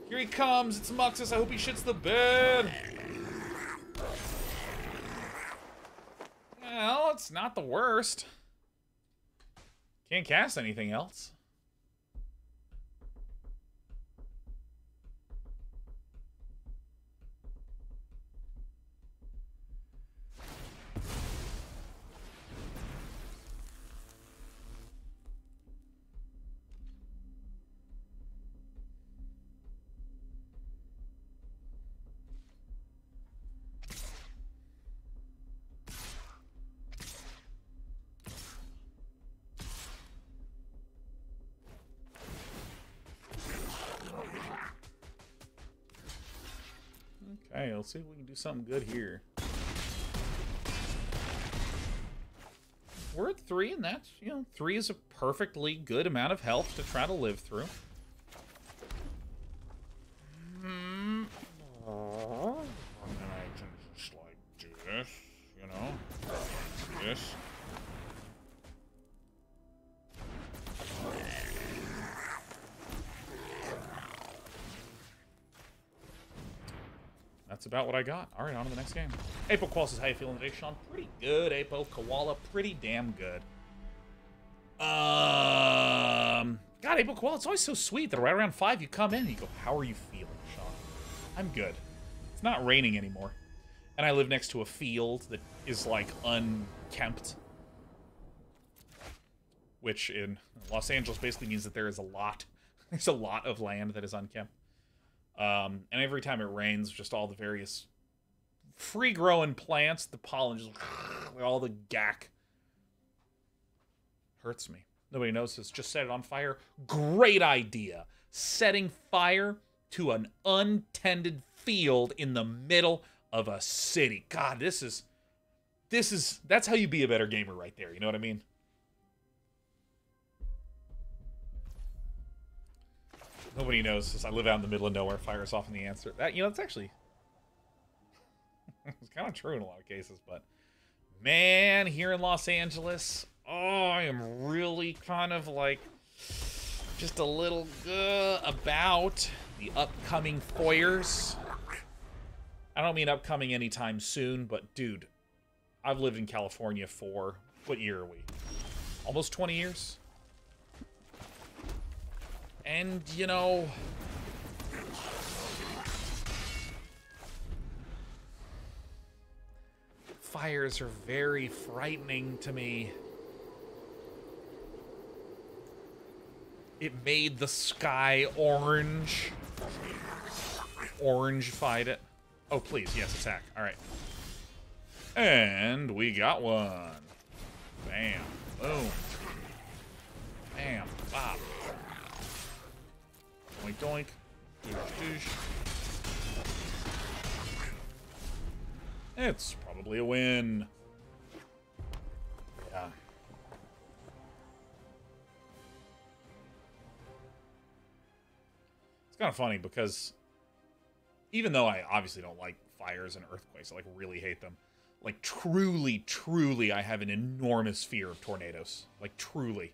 Here he comes! It's Muxus! I hope he shits the bed! Well, it's not the worst. Can't cast anything else. Okay, let's see if we can do something good here. We're at 3, and that's, 3 is a perfectly good amount of health to try to live through. And then I can just, like, do this, this. That's about what I got. All right, on to the next game. Apo Koala says, how you feeling today, Sean? Pretty good, Apo Koala. Pretty damn good. God, Apo Koala, it's always so sweet that right around 5 you come in and you go, how are you feeling, Sean? I'm good. It's not raining anymore. And I live next to a field that is, like, unkempt. Which in Los Angeles basically means that there is a lot. There's a lot of land that is unkempt. And every time it rains, just all the various free-growing plants, the pollen just all the gack hurts me. Nobody notices. Just set it on fire. Great idea. Setting fire to an untended field in the middle of a city. God, that's how you be a better gamer right there. You know what I mean? Nobody knows this. I live out in the middle of nowhere. Fire is often the answer. That, you know, it's actually it's kind of true in a lot of cases, but man, here in Los Angeles, oh, I am really kind of like just a little about the upcoming fires. I don't mean upcoming anytime soon, but dude, I've lived in California for, what year are we? Almost 20 years? And, you know, fires are very frightening to me. It made the sky orange. Orange-fied it. Oh, please, yes, attack. All right. And we got one. Bam. Boom. Bam. Bop. Doink, doink. Doosh, doosh. It's probably a win. Yeah. It's kind of funny because even though I obviously don't like fires and earthquakes, I like really hate them. Like truly, truly, I have an enormous fear of tornadoes. Like truly.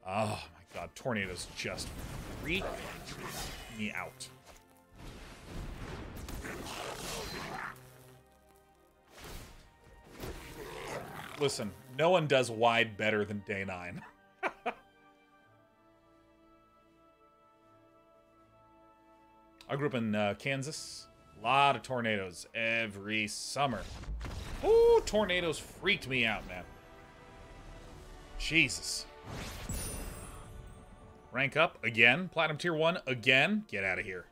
Oh my god, tornadoes just freak me out. Listen, no one does wide better than Day 9. I grew up in Kansas. A lot of tornadoes every summer. Ooh, tornadoes freaked me out, man. Jesus. Rank up again. Platinum Tier 1 again. Get out of here.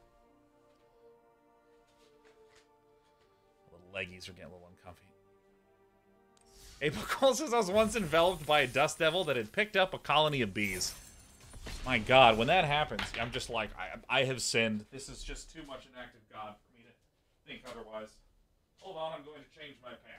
Little leggies are getting a little uncomfy. April Cole says I was once enveloped by a dust devil that had picked up a colony of bees. My god, when that happens, I'm just like, I have sinned. This is just too much an act of God for me to think otherwise. Hold on, I'm going to change my pants.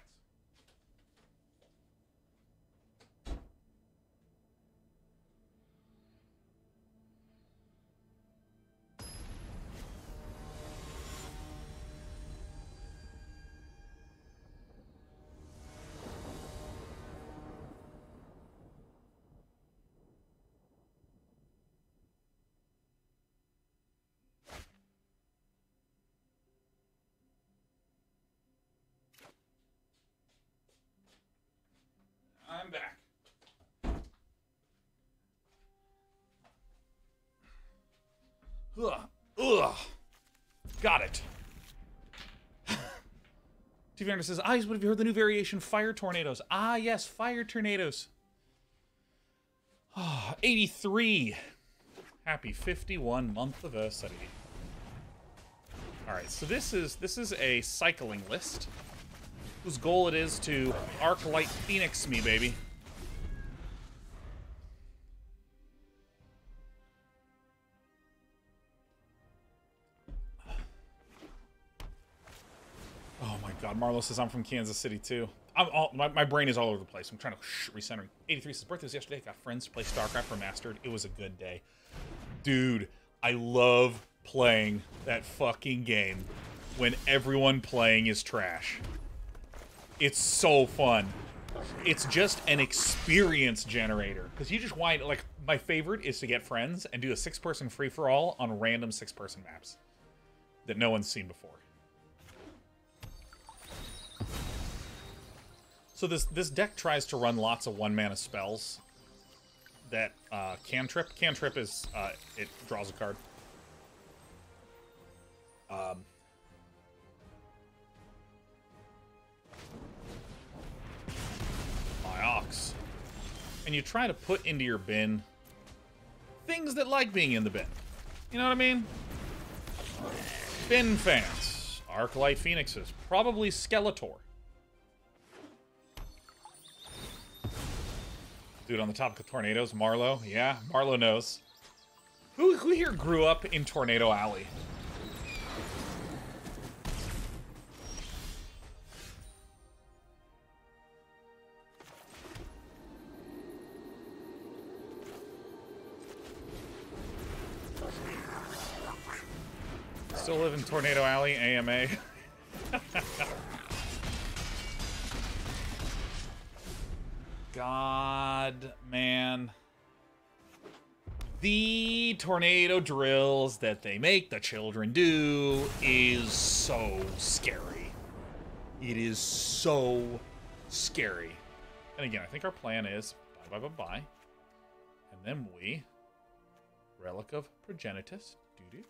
I'm back. Ugh. Got it. TV says, what have you heard the new variation, fire tornadoes? Ah, yes, fire tornadoes. 83. Happy 51 month anniversary. Alright, so this is a cycling list whose goal it is to Arc Light Phoenix me, baby. Oh my god, Marlo says I'm from Kansas City too. My brain is all over the place. I'm trying to recenter. 83 says birthday was yesterday. Got friends to play StarCraft Remastered. It was a good day. Dude, I love playing that fucking game when everyone playing is trash. It's so fun. It's just an experience generator. Because you just wind, like, my favorite is to get friends and do a 6-person free-for-all on random 6-person maps that no one's seen before. So this deck tries to run lots of 1-mana spells that cantrip. Cantrip is, it draws a card. Ox. And you try to put into your bin things that like being in the bin. You know what I mean? Fin Fans. Arclight Phoenixes. Probably Skeletor. Dude on the topic of tornadoes, Marlo. Yeah, Marlo knows. Who here grew up in Tornado Alley? Still live in Tornado Alley, AMA. God, man. The tornado drills that they make the children do is so scary. It is so scary. And again, I think our plan is bye. And then we Relic of Progenitus. Doo-doo.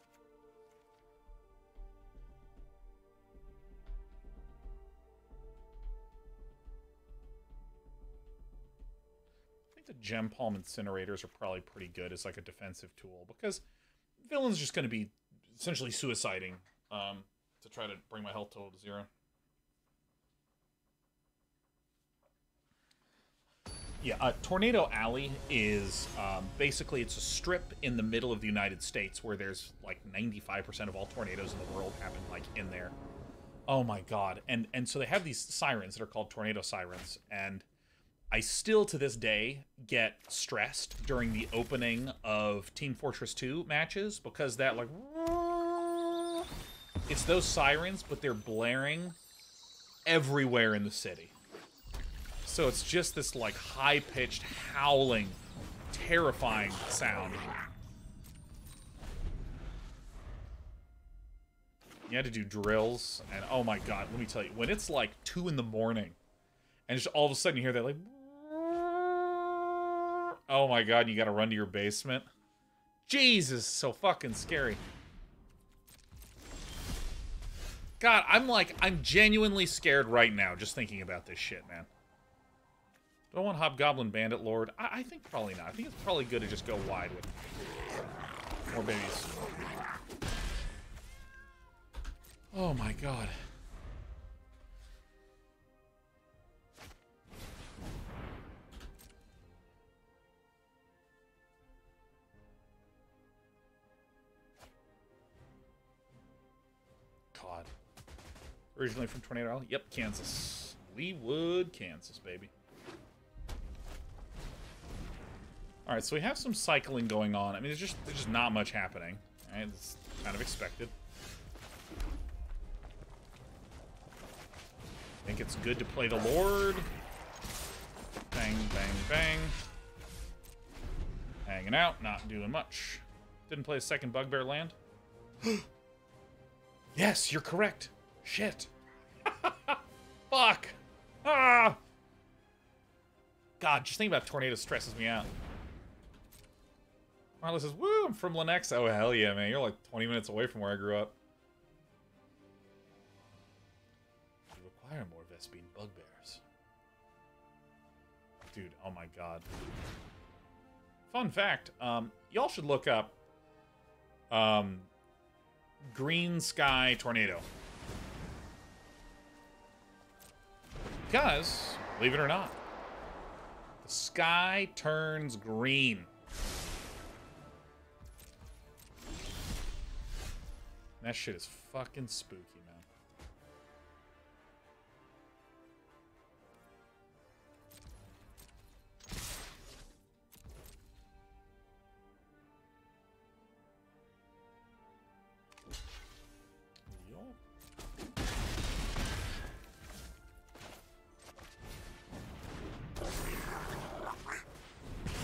The Gempalm Incinerators are probably pretty good as like a defensive tool because villain's just going to be essentially suiciding to try to bring my health total to 0. Yeah, Tornado Alley is basically it's a strip in the middle of the United States where there's like 95% of all tornadoes in the world happen like in there. Oh my god. And so they have these sirens that are called tornado sirens, and I still, to this day, get stressed during the opening of Team Fortress 2 matches because that, like, it's those sirens, but they're blaring everywhere in the city. So it's just this, like, high-pitched, howling, terrifying sound. You had to do drills, and oh my god, let me tell you, when it's, like, 2 in the morning, and just all of a sudden you hear that, like, oh my god, you gotta run to your basement. Jesus, so fucking scary. God, I'm genuinely scared right now just thinking about this shit, man. Do I want Hobgoblin Bandit Lord? I think probably not. I think it's probably good to just go wide with more babies. Oh my god. God. Originally from Tornado Alley? Yep, Kansas. Leewood, Kansas, baby. Alright, so we have some cycling going on. I mean, there's just not much happening. Right? It's kind of expected. I think it's good to play the Lord. Bang, bang, bang. Hanging out, not doing much. Didn't play a second Bugbear land. Yes, you're correct. Shit. Fuck. Ah. God, just thinking about tornadoes stresses me out. Marla says, woo, I'm from Lenexa. Oh, hell yeah, man. You're like 20 minutes away from where I grew up. You require more Vespine Bugbears. Dude, oh my god. Fun fact, y'all should look up Green Sky Tornado. Because, believe it or not, the sky turns green. That shit is fucking spooky, man.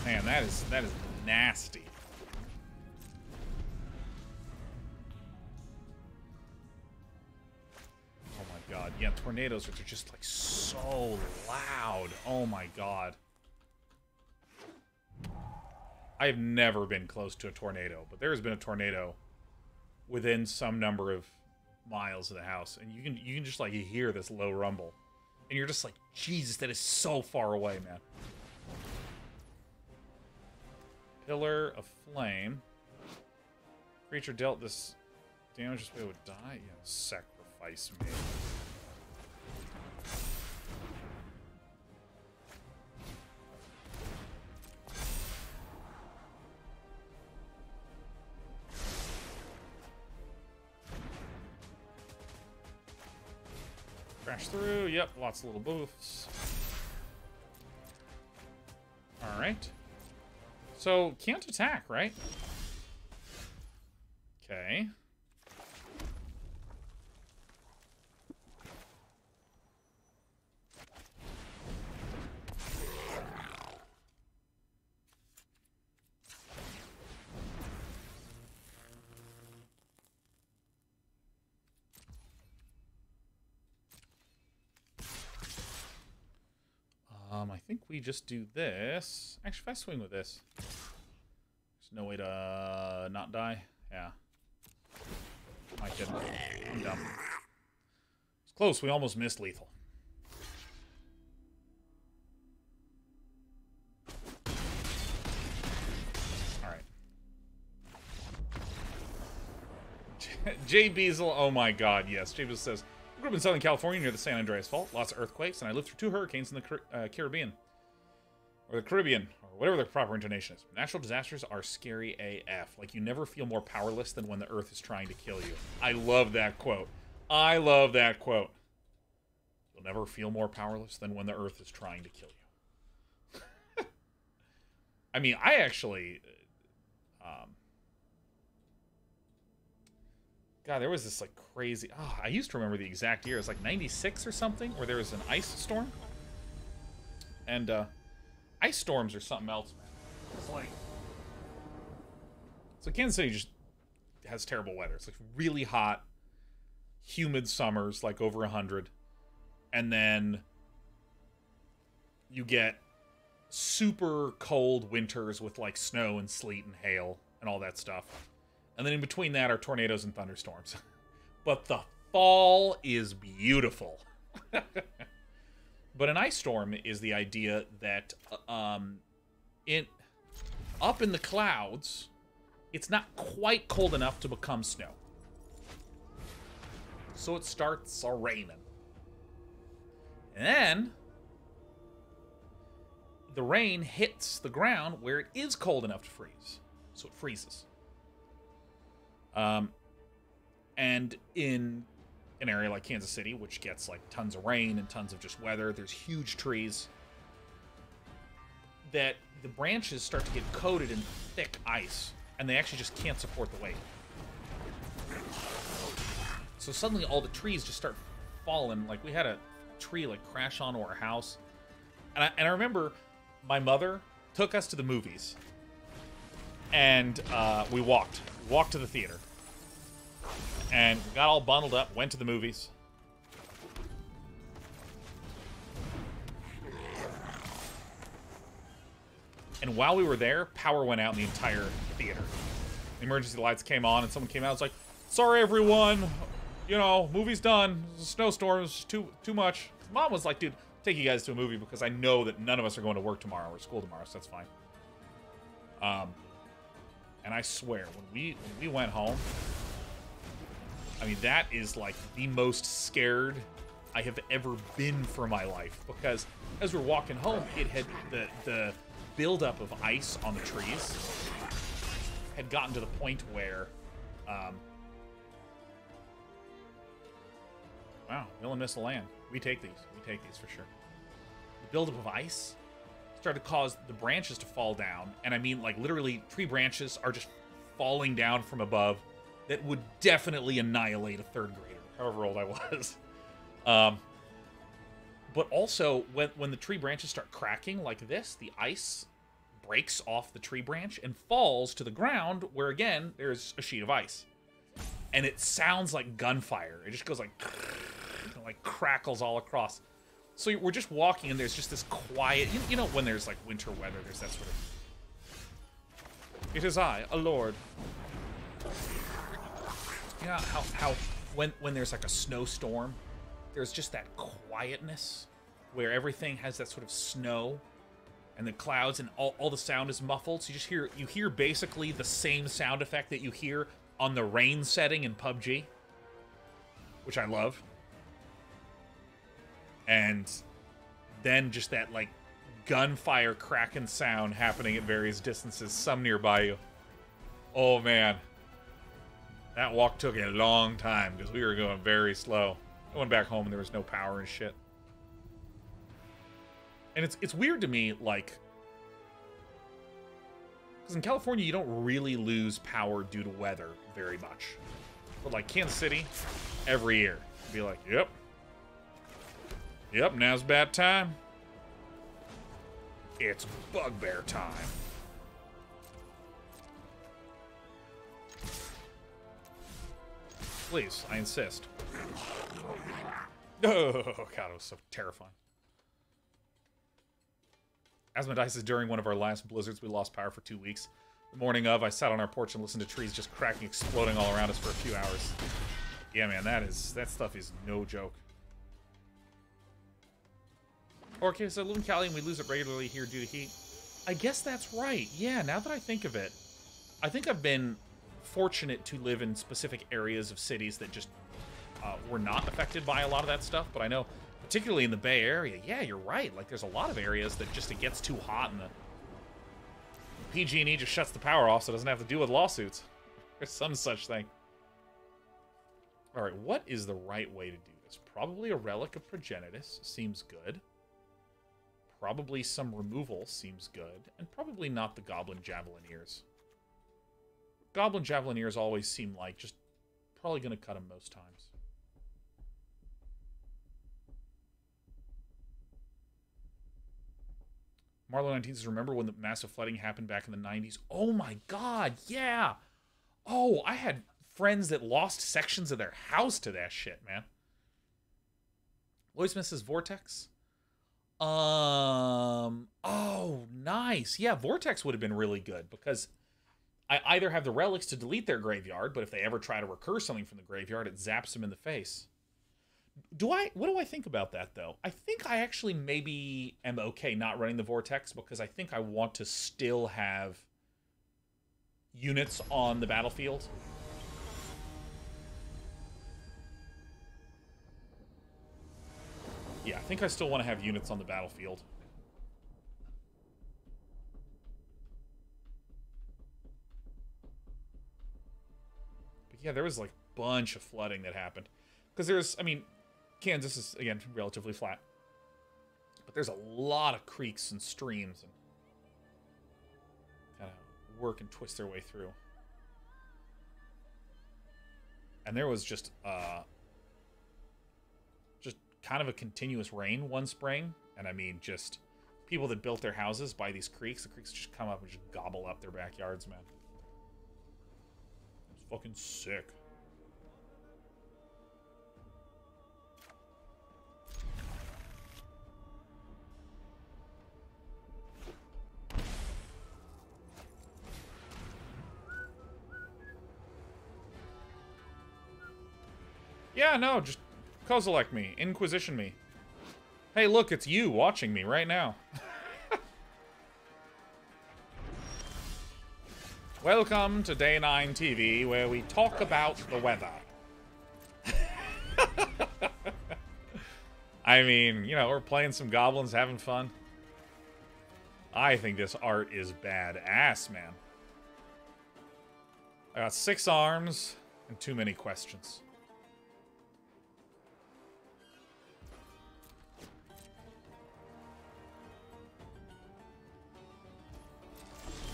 Man, that is nasty. Oh my god. Yeah, tornadoes are just like so loud. Oh my god. I have never been close to a tornado, but there has been a tornado within some number of miles of the house, and you can just like you hear this low rumble, and you're just like, Jesus, that is so far away, man. Pillar of Flame. Creature dealt this damage this way would die? Yeah, sacrifice me. Crash through. Yep, lots of little boofs. Alright. So, can't attack, right? Okay. I think we just do this. Actually, if I swing with this, there's no way to not die. Yeah. I couldn't. I'm dumb. It's close. We almost missed lethal. Alright. Jay Beazle. Oh my god, yes. Jay Beazle says, I grew up in Southern California near the San Andreas Fault. Lots of earthquakes, and I lived through 2 hurricanes in the Caribbean. Or the Caribbean, or whatever the proper intonation is. Natural disasters are scary AF. Like, you never feel more powerless than when the earth is trying to kill you. I love that quote. I love that quote. You'll never feel more powerless than when the earth is trying to kill you. I mean, I actually... God, there was this, like, crazy... Oh, I used to remember the exact year. It was, like, 96 or something, where there was an ice storm. And, ice storms are something else, man. It's like... So Kansas City just has terrible weather. It's, like, really hot, humid summers, like, over 100. And then you get super cold winters with, like, snow and sleet and hail and all that stuff. And then in between that are tornadoes and thunderstorms. But the fall is beautiful. But an ice storm is the idea that up in the clouds, it's not quite cold enough to become snow. So it starts raining. And then the rain hits the ground where it is cold enough to freeze. So it freezes. And in an area like Kansas City, which gets like tons of rain and tons of just weather, there's huge trees that the branches start to get coated in thick ice, and they actually just can't support the weight. So suddenly all the trees just start falling. Like, we had a tree like crash onto our house, and I remember my mother took us to the movies, and we walked to the theater. And we got all bundled up, went to the movies. And while we were there, power went out in the entire theater. The emergency lights came on, and someone came out and was like, sorry, everyone. You know, movie's done. It's a snowstorm. It's too much. Mom was like, dude, take you guys to a movie because I know that none of us are going to work tomorrow or school tomorrow, so that's fine. And I swear, when we went home, I mean, that is like the most scared I have ever been for my life, because as we're walking home, it had the buildup of ice on the trees had gotten to the point where, wow, mill and missile land. We take these for sure. The buildup of ice started to cause the branches to fall down, and I mean, like, literally tree branches are just falling down from above. That would definitely annihilate a 3rd grader, however old I was. But also, when the tree branches start cracking like this, the ice breaks off the tree branch and falls to the ground, where, again, there's a sheet of ice. And it sounds like gunfire. It just goes like crackles all across. So we're just walking, and there's just this quiet... You know when there's, like, winter weather, there's that sort of... It is I, a lord. You know how when there's like a snowstorm, there's just that quietness where everything has that sort of snow and the clouds, and all the sound is muffled. So you hear basically the same sound effect that you hear on the rain setting in PUBG, which I love. And then just that, like, gunfire cracking sound happening at various distances, some nearby you. Oh, man. That walk took a long time because we were going very slow. I went back home and there was no power and shit. And it's weird to me, like... Because in California, you don't really lose power due to weather very much. But, like, Kansas City, every year. You'd be like, yep. Yep, now's bad time. It's Bugbear time. Please, I insist. Oh, God, it was so terrifying. Asmodice is during one of our last blizzards. We lost power for 2 weeks. The morning of, I sat on our porch and listened to trees just cracking, exploding all around us for a few hours. Yeah, man, that stuff is no joke. Okay, so I live in Cali and we lose it regularly here due to heat. I guess that's right. Yeah, now that I think of it, I think I've been fortunate to live in specific areas of cities that just were not affected by a lot of that stuff. But I know, particularly in the Bay Area, yeah, you're right. Like, there's a lot of areas that just it gets too hot and the PG&E just shuts the power off so it doesn't have to deal with lawsuits. There's some such thing. All right, what is the right way to do this? Probably a Relic of Progenitus seems good. Probably some removal seems good. And probably not the Goblin Javelineers. Goblin Javelineers always seem like just probably going to cut them most times. Marlo 19 says, remember when the massive flooding happened back in the 90s? Oh my god, yeah! Oh, I had friends that lost sections of their house to that shit, man. Lois Smith says, Vortex? Oh, nice. Yeah, Vortex would have been really good, because I either have the relics to delete their graveyard, but if they ever try to recur something from the graveyard, it zaps them in the face. What do I think about that, though? I think I actually maybe am okay not running the Vortex, because I think I want to still have units on the battlefield. Yeah, I think I still want to have units on the battlefield. But yeah, there was like a bunch of flooding that happened. Because there's, I mean, Kansas is, again, relatively flat. But there's a lot of creeks and streams and kind of work and twist their way through. And there was just kind of a continuous rain one spring. And I mean, just people that built their houses by these creeks, the creeks just come up and just gobble up their backyards, man. It's fucking sick. Yeah, no, just Kozilek me. Inquisition me. Hey, look, it's you watching me right now. Welcome to Day 9 TV, where we talk about the weather. I mean, you know, we're playing some goblins, having fun. I think this art is badass, man. I got 6 arms and too many questions.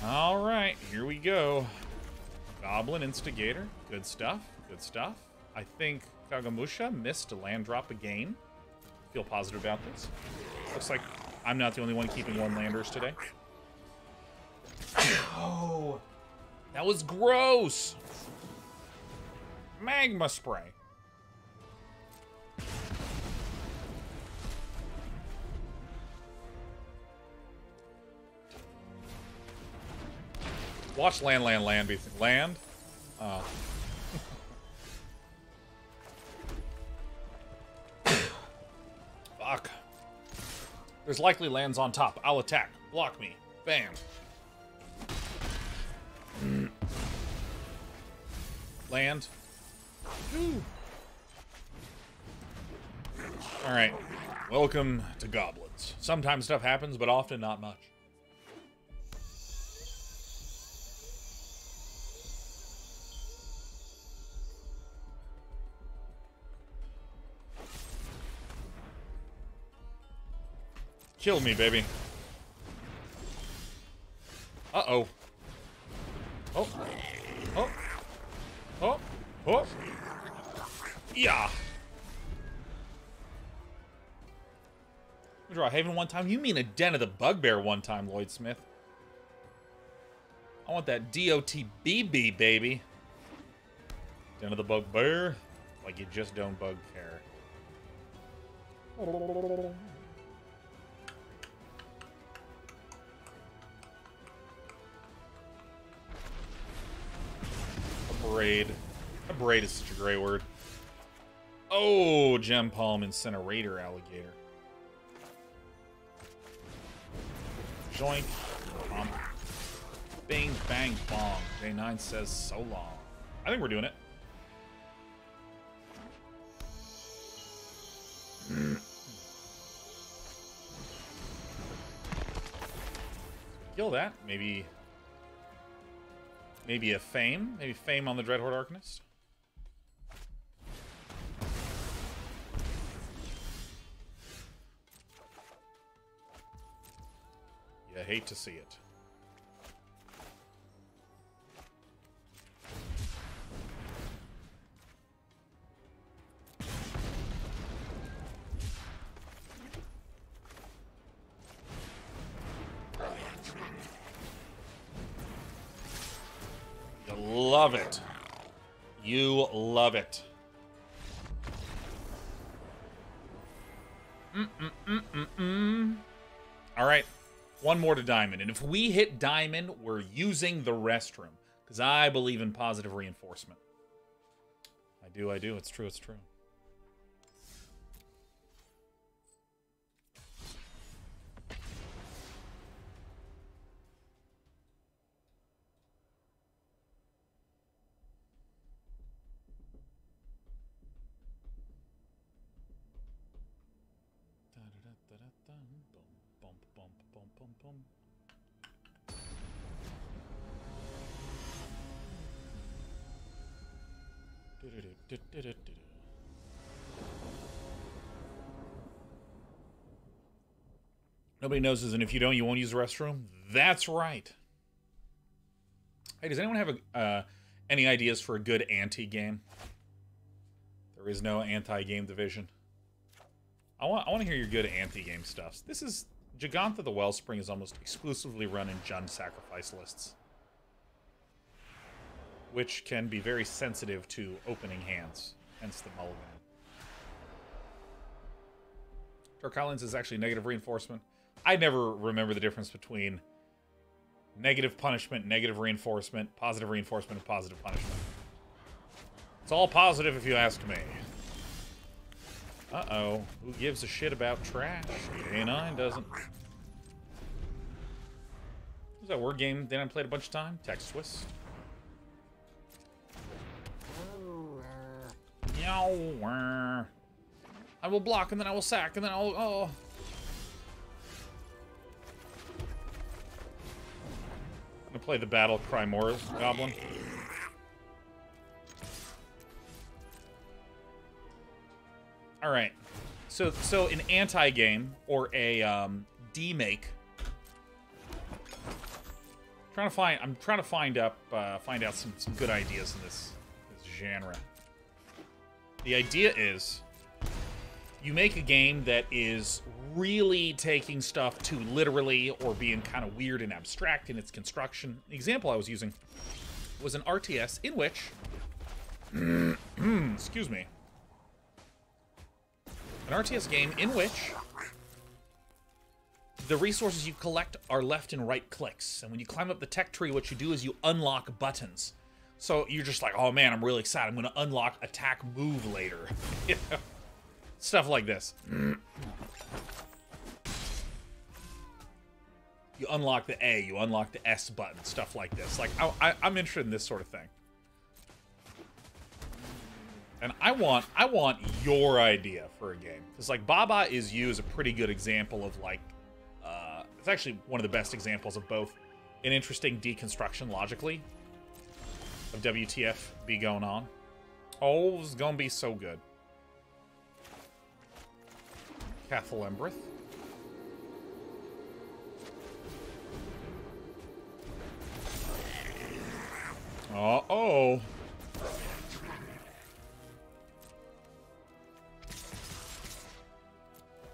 Alright, here we go. Goblin Instigator. Good stuff. Good stuff. I think Kagamusha missed a land drop again. Feel positive about this. Looks like I'm not the only one keeping 1-landers today. Oh, that was gross. Magma spray. Watch land. Land? Oh. Fuck. There's likely lands on top. I'll attack. Block me. Bam. Land. Ooh. Alright. Welcome to Goblins. Sometimes stuff happens, but often not much. Kill me, baby. Uh-oh. Oh. Oh. Oh. Oh. Yeah. We draw a Haven one time? You mean a Den of the Bugbear one time, Lloyd Smith. I want that DOTBB, baby. Den of the Bugbear. Like you just don't bug care. Braid. A braid is such a great word. Oh, Gempalm Incinerator Alligator. Joink. Bump. Bing, bang, bong. J9 says so long. I think we're doing it. Kill that. Maybe a Fame. Maybe Fame on the Dreadhorde Arcanist. You hate to see it. Love it. You love it. All right. One more to Diamond. And if we hit Diamond, we're using the restroom. Because I believe in positive reinforcement. I do. It's true. It's true. Nobody knows this, and if you don't, you won't use the restroom? That's right. Hey, does anyone have any ideas for a good anti-game? There is no anti-game division. I want to hear your good anti-game stuff. This is... Gigantha the Wellspring is almost exclusively run in Jund sacrifice lists, which can be very sensitive to opening hands, hence the mulligan. Dark Highlands is actually negative reinforcement. I never remember the difference between negative punishment, negative reinforcement, and positive punishment. It's all positive if you ask me. Uh-oh. Who gives a shit about trash? A9 doesn't. Who's that word game that I played a bunch of time? Text Twist. Yow. I will block, and then I will sack, and then I'll... Oh. I'm gonna play the Battle Cry Goblin. Alright. So an anti-game, or a demake. I'm trying to find out some good ideas in this genre. The idea is you make a game that is really taking stuff too literally or being kind of weird and abstract in its construction. The example I was using was an RTS in which excuse me. An RTS game in which the resources you collect are left and right clicks. And when you climb up the tech tree, what you do is you unlock buttons. So you're just like, oh man, I'm really excited. I'm going to unlock attack move later. You know? Stuff like this. You unlock the A, you unlock the S button, stuff like this. Like, I'm interested in this sort of thing. And I want your idea for a game. Because, like, Baba is you as a pretty good example of, like, it's actually one of the best examples of both an interesting deconstruction logically of WTF be going on. Oh, it's gonna be so good. Castle Embereth. Uh-oh.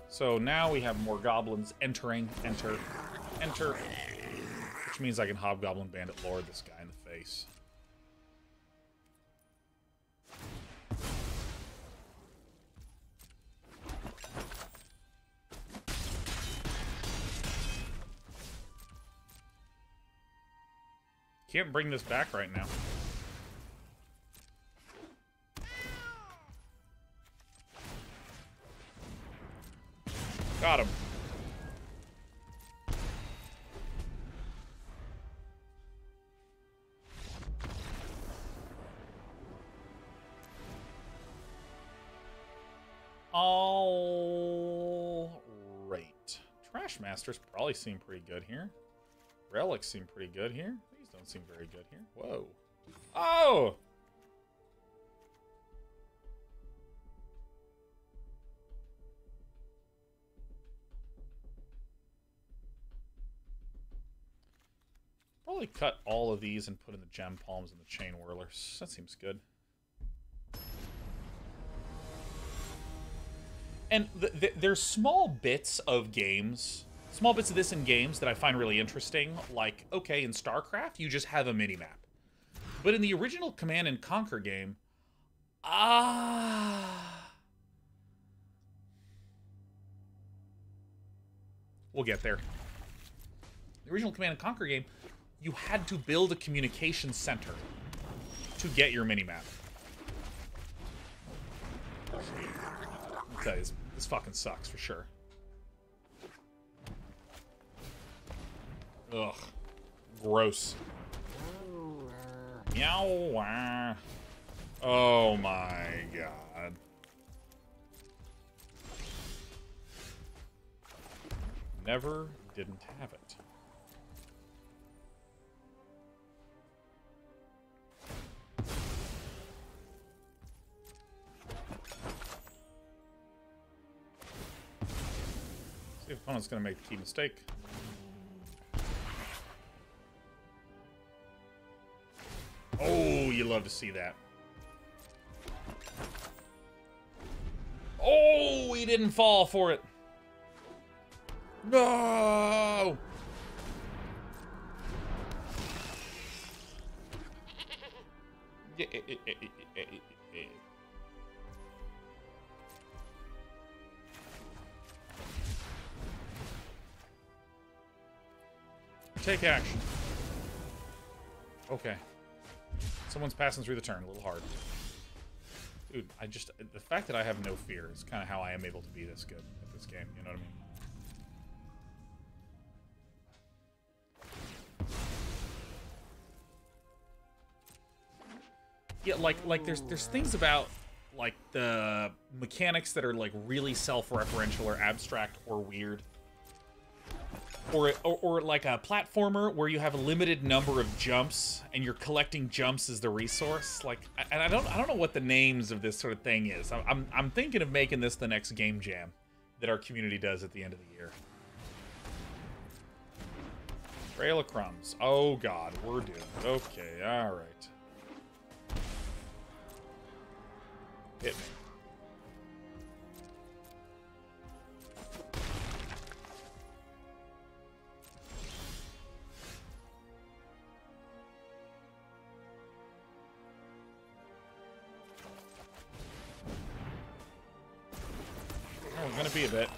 So now we have more goblins entering, enter, which means I can Hobgoblin Bandit Lord this guy in the face. Can't bring this back right now. Got him. All right. Trashmasters probably seem pretty good here. Relics seem pretty good here. These don't seem very good here. Whoa. Oh! Probably cut all of these and put in the Gempalms and the Chainwhirlers. That seems good. And there's small bits of games, small bits of this in games that I find really interesting. Like, okay, in StarCraft, you just have a mini-map. But in the original Command and Conquer game, we'll get there. The original Command and Conquer game, you had to build a communication center to get your mini-map. Okay, this fucking sucks for sure. Ugh. Gross. Meow. Oh my god. Never didn't have it. See if opponent's gonna make the key mistake. Oh, you love to see that. Oh, he didn't fall for it. No! Take action. Okay. Someone's passing through the turn a little hard. Dude, the fact that I have no fear is kind of how I am able to be this good at this game, you know what I mean? Yeah, like there's things about like the mechanics that are like really self-referential or abstract or weird. Or like a platformer where you have a limited number of jumps and you're collecting jumps as the resource. Like, and I don't know what the names of this sort of thing is. I'm thinking of making this the next game jam that our community does at the end of the year. Trail of Crumbs. Oh god, we're doomed. Okay, all right. Hit me. Gonna be a bit.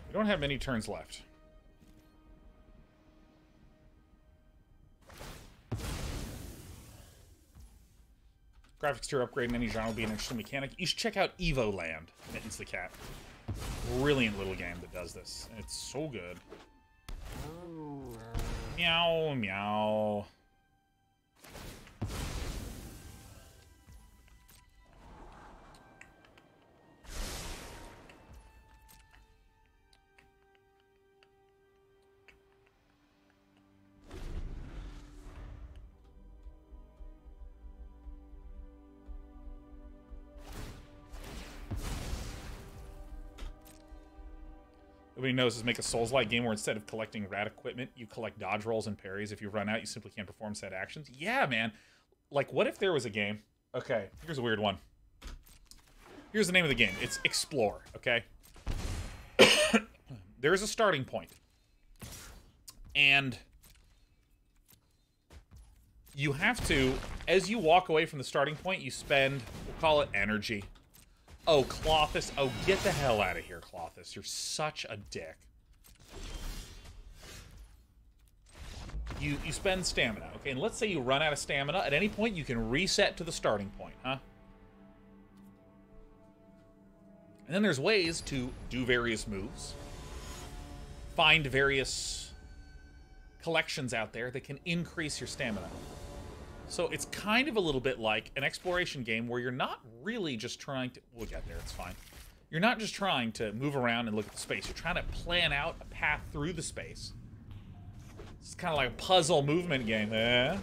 We don't have many turns left. Graphics tier upgrade in any genre will be an interesting mechanic. You should check out Evo Land. Mittens the cat. Brilliant little game that does this. It's so good. Meow, meow. Everybody knows is make a Souls-like game where instead of collecting rat equipment, you collect dodge rolls and parries. If you run out, you simply can't perform set actions. Yeah, man. Like, what if there was a game? Okay, here's a weird one. Here's the name of the game. It's Explore, okay? There's a starting point. And you have to, as you walk away from the starting point, you spend, we'll call it energy. Oh, Clothis. Oh, get the hell out of here, Clothis. You're such a dick. You spend stamina, okay? And let's say you run out of stamina. At any point, you can reset to the starting point, huh? And then there's ways to do various moves. Find various collections out there that can increase your stamina. So it's kind of a little bit like an exploration game where you're not really just trying to... We'll get there, it's fine. You're not just trying to move around and look at the space. You're trying to plan out a path through the space. It's kind of like a puzzle movement game, eh?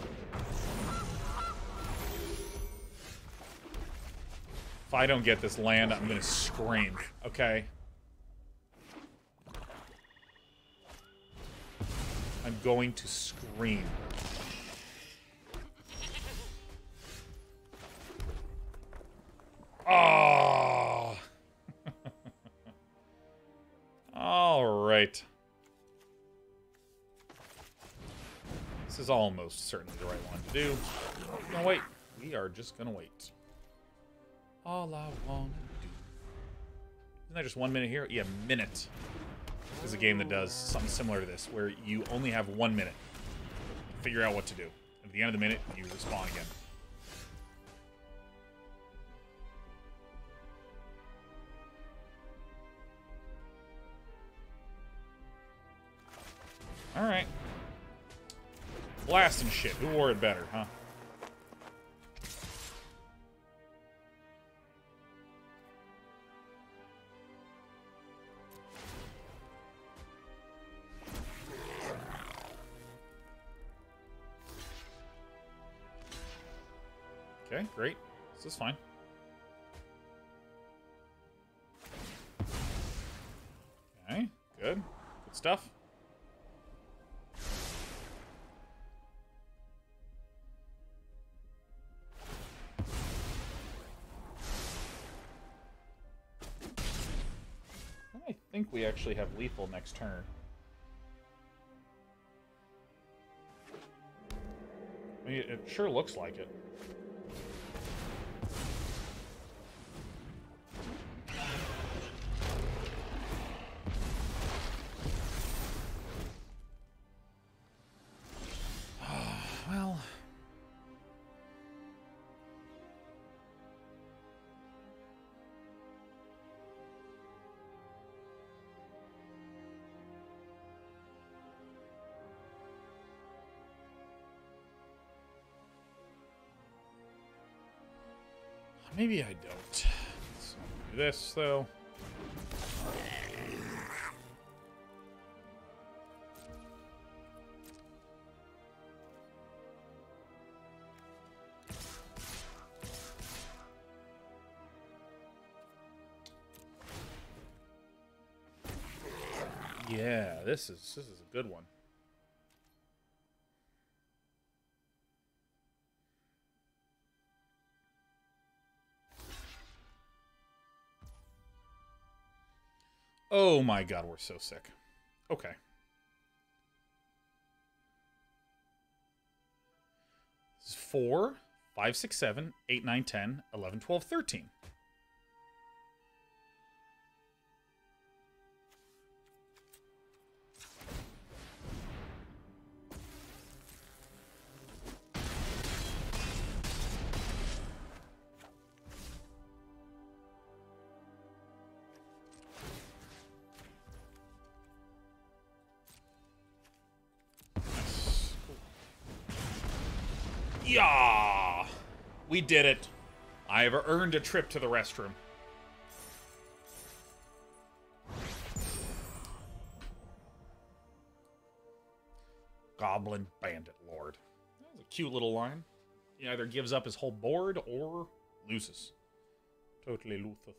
If I don't get this land, I'm gonna scream, okay? I'm going to scream. Oh. All right. This is almost certainly the right one to do. No, wait. We are just gonna wait. All I wanna do. Isn't that just 1 minute here? Yeah, minute. There's a game that does something similar to this, where you only have 1 minute to figure out what to do. At the end of the minute, you respawn again. Alright. Blasting shit. Who wore it better, huh? Okay, great. This is fine. Okay, good. Good stuff. I think we actually have lethal next turn. I mean, it sure looks like it. Well... Maybe I don't. Let's do this, though. Yeah, this is a good one. Oh my god, we're so sick. Okay. This is 4, 5, 6, 7, 8, 9, 10, 11, 12, 13. Yeah! We did it. I have earned a trip to the restroom. Goblin Bandit Lord. That was a cute little line. He either gives up his whole board or loses. Totally loses.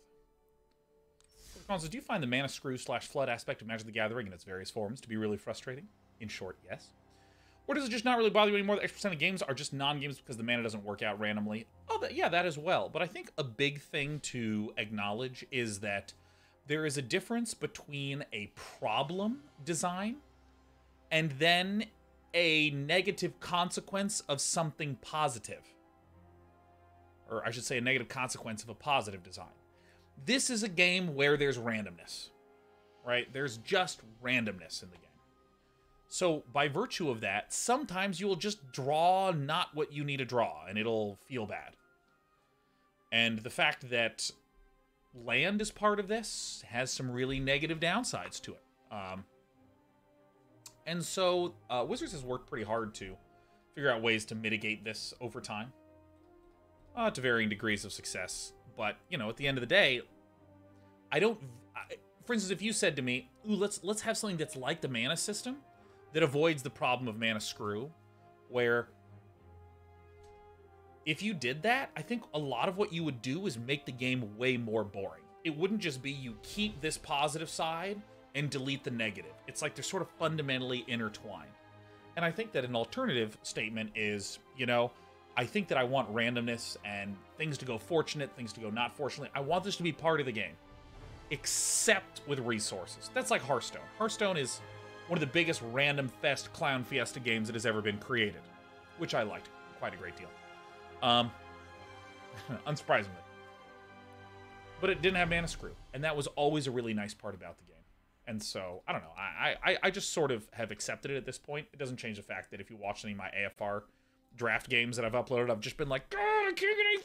Do you find the mana screw / flood aspect of Magic the Gathering in its various forms to be really frustrating? In short, yes. Or does it just not really bother you anymore? The X% of games are just non-games because the mana doesn't work out randomly. Oh, yeah, that as well. But I think a big thing to acknowledge is that there is a difference between a problem design and then a negative consequence of something positive. Or I should say a negative consequence of a positive design. This is a game where there's randomness, right? There's just randomness in the game. So by virtue of that, sometimes you will just draw not what you need to draw, and it'll feel bad. And the fact that land is part of this has some really negative downsides to it. And so Wizards has worked pretty hard to figure out ways to mitigate this over time. To varying degrees of success. But, you know, at the end of the day, for instance, if you said to me, ooh, let's have something that's like the mana system that avoids the problem of mana screw, where if you did that, I think a lot of what you would do is make the game way more boring. It wouldn't just be you keep this positive side and delete the negative. It's like they're sort of fundamentally intertwined. And I think that an alternative statement is, you know, I think that I want randomness and things to go fortunate, things to go not fortunately. I want this to be part of the game, except with resources. That's like Hearthstone. Hearthstone is one of the biggest random fest clown fiesta games that has ever been created, which I liked quite a great deal. Unsurprisingly. But it didn't have mana screw, and that was always a really nice part about the game. And so, I don't know, I just sort of have accepted it at this point. It doesn't change the fact that if you watch any of my AFR draft games that I've uploaded, I've just been like, God, I can't get any